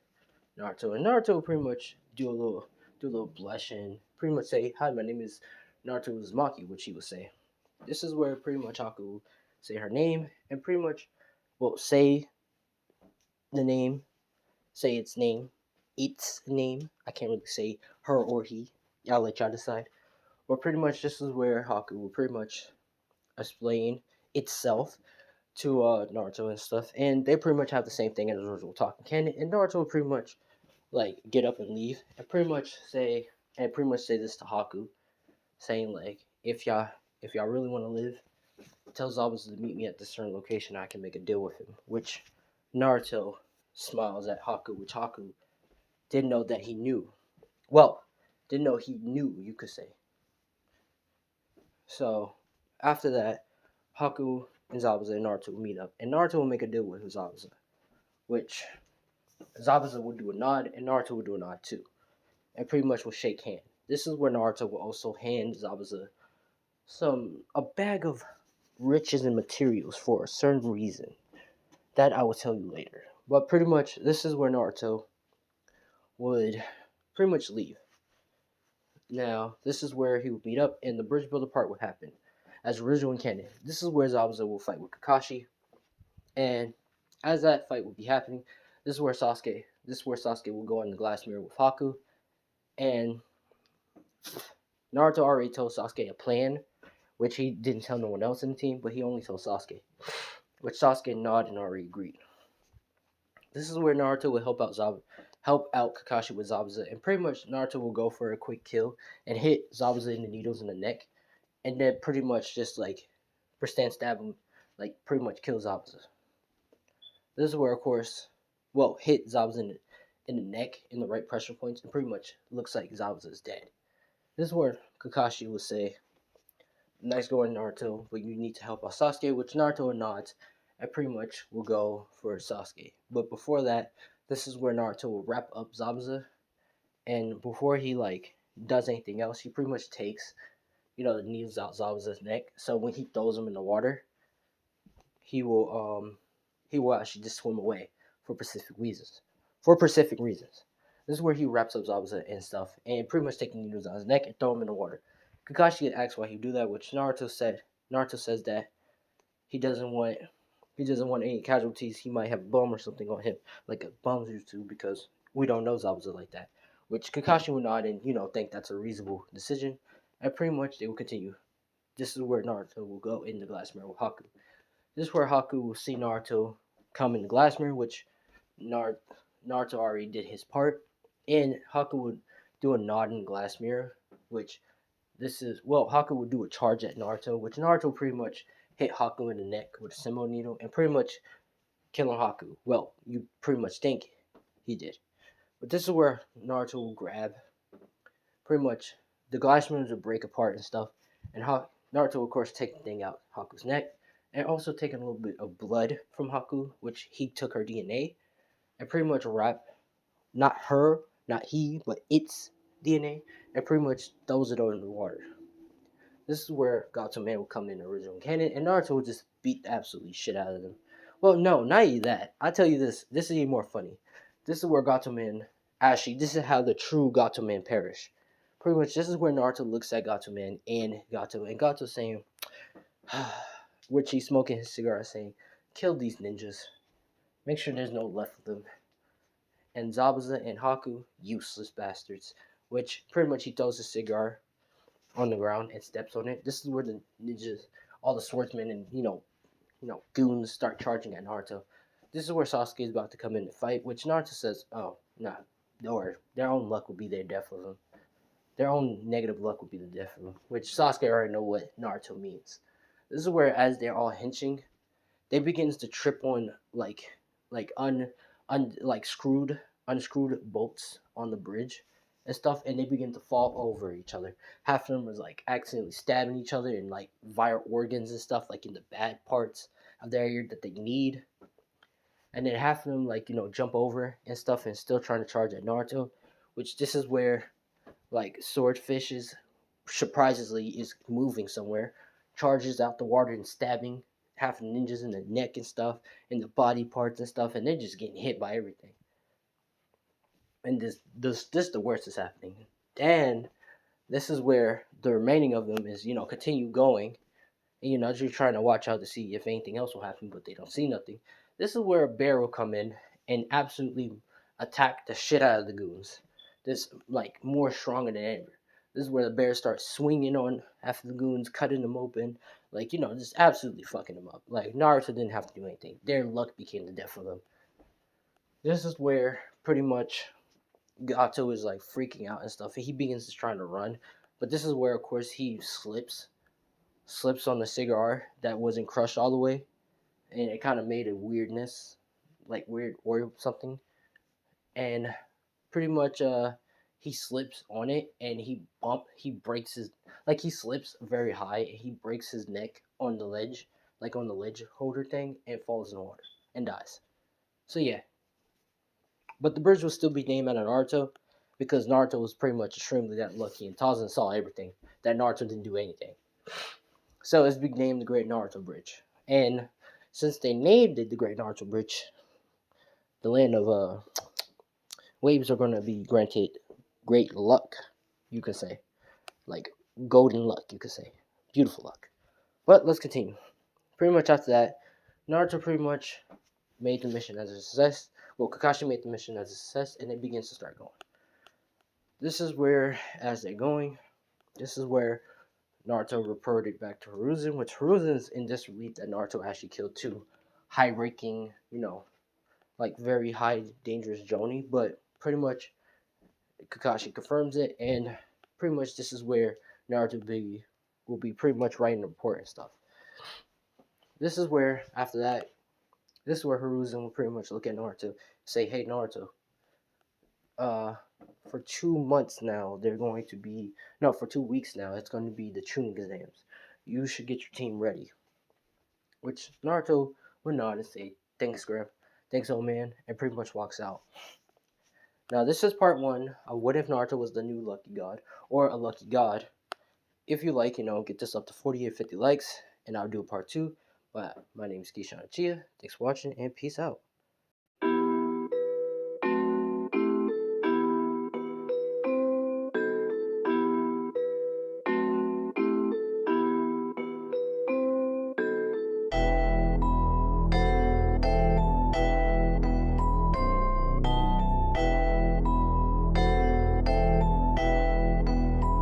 Naruto, and Naruto will pretty much do a little blush and pretty much say, "Hi, my name is Naruto Uzumaki," which he would say. This is where pretty much Haku will say her name and pretty much say the name, say its name. I can't really say her or he. I'll let y'all decide. But pretty much this is where Haku will pretty much explain itself to Naruto and stuff, and they pretty much have the same thing as original talking canon. And Naruto will pretty much like get up and leave, and pretty much say this to Haku, saying like, if y'all really want to live, tell Zabuza to meet me at this certain location. I can make a deal with him. Which Naruto smiles at Haku, which Haku didn't know that he knew. Well, didn't know he knew, you could say. So after that, Haku and Zabuza and Naruto will meet up, and Naruto will make a deal with Zabuza, which Zabuza will do a nod, and Naruto will do a nod too, and pretty much will shake hands. This is where Naruto will also hand Zabuza a bag of riches and materials for a certain reason that I will tell you later. But pretty much this is where Naruto would pretty much leave. Now, this is where he would meet up, and the bridge builder part would happen. As original in canon, this is where Zabuza will fight with Kakashi, and as that fight will be happening, this is where Sasuke will go in the glass mirror with Haku, and Naruto already told Sasuke a plan, which he didn't tell no one else in the team, but he only told Sasuke, which Sasuke nodded and already agreed. This is where Naruto will help out Kakashi with Zabuza, and pretty much Naruto will go for a quick kill and hit Zabuza in the needles in the neck, and then pretty much just like stand stab him, like pretty much kill Zabuza. This is where, of course, hit Zabuza in the neck in the right pressure points, and pretty much looks like Zabuza is dead. This is where Kakashi will say, "Nice going, Naruto, but you need to help out Sasuke," which Naruto nods, and pretty much will go for Sasuke. But before that, this is where Naruto will wrap up Zabuza, and before he does anything else, he pretty much takes the needles out Zabuza's neck. So when he throws them in the water, he will actually just swim away for specific reasons. This is where he wraps up Zabuza and stuff, and pretty much taking needles out his neck and throw him in the water. Kakashi asks why he do that, which Naruto says that he doesn't want any casualties. He might have a bum or something on him, like a bum's used to, because we don't know Zabuza like that. Which Kakashi will nod and think that's a reasonable decision, and pretty much they will continue. This is where Naruto will go in the glass mirror with Haku. This is where Haku will see Naruto come in the glass mirror, which Naruto already did his part, and Haku would do a nod in the glass mirror, which Haku would do a charge at Naruto, which Naruto pretty much hit Haku in the neck with a Simo needle and pretty much killing Haku. Well, you pretty much think he did. But this is where Naruto will grab pretty much the glass mirrors will break apart and stuff, and Naruto will, of course, take the thing out Haku's neck, and also taking a little bit of blood from Haku, which he took her DNA, and pretty much wrap not he, but its DNA, and pretty much throws it in the water. This is where Gato Man will come in the original canon, and Naruto will just beat the absolutely shit out of them. Well, no, not even that. I tell you this is even more funny. This is where Gato Man, actually, this is how the true Gato Man perish. pretty much this is where Naruto looks at Gato Man and Gato saying, which he's smoking his cigar, saying, "Kill these ninjas. Make sure there's no left of them. And Zabuza and Haku, useless bastards." Which pretty much he throws his cigar on the ground and steps on it. This is where the ninjas, all the swordsmen and goons start charging at Naruto. This is where Sasuke is about to come in to fight, which Naruto says, "Oh, nah, don't worry. Their own luck will be their death of them. Their own negative luck will be the death of them." Which Sasuke already know what Naruto means. This is where, as they're all henching, they begins to trip on unscrewed bolts on the bridge and stuff, and they begin to fall over each other. Half of them was like accidentally stabbing each other in like vital organs and stuff, like in the bad parts of the area that they need. And then half of them jump over and stuff and still trying to charge at Naruto, which this is where like Swordfish is surprisingly is moving somewhere, charges out the water and stabbing half the ninjas in the neck and stuff, in the body parts and stuff, and they're just getting hit by everything. And this the worst is happening. And this is where the remaining of them is, continue going. And, just trying to watch out to see if anything else will happen, but they don't see nothing. This is where a bear will come in and absolutely attack the shit out of the goons. This, more stronger than ever. This is where the bear starts swinging on half of the goons, cutting them open. Just absolutely fucking them up. Naruto didn't have to do anything. Their luck became the death of them. This is where pretty much Gato is freaking out and stuff. He begins to try to run, but this is where, of course, he slips on the cigar that wasn't crushed all the way, and it kind of made a weirdness, weird or something, and pretty much he slips on it and he breaks his he slips very high and he breaks his neck on the ledge, on the ledge holder thing, and falls in the water and dies. So yeah. But the bridge will still be named after Naruto because Naruto was pretty much extremely that lucky, and Tarzan saw everything that Naruto didn't do anything. So it's been named the Great Naruto Bridge. And since they named it the Great Naruto Bridge, the land of waves are going to be granted great luck, you could say. Golden luck, you could say. Beautiful luck. But let's continue. Pretty much after that, Naruto pretty much made the mission as a success. Well, Kakashi made the mission as a success, and it begins to start going. This is where, as they're going, this is where Naruto reported back to Hiruzen, which Hiruzen's in disbelief that Naruto actually killed two high-ranking, very high dangerous Jonin, but pretty much Kakashi confirms it, and pretty much this is where Naruto will be pretty much writing the report and stuff. This is where, after that, this is where Hiruzen will pretty much look at Naruto, say, "Hey Naruto, for 2 months now, for 2 weeks now, it's going to be the Chunin exams. You should get your team ready." Which Naruto would nod and say, "Thanks, Grim. Thanks, old man," and pretty much walks out. Now, this is part 1 of What If Naruto Was the New Lucky God, or a Lucky God. If you like, get this up to 40 or 50 likes, and I'll do a part 2. But my name is Keyshawn Chia. Thanks for watching, and peace out.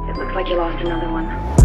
It looks like you lost another one.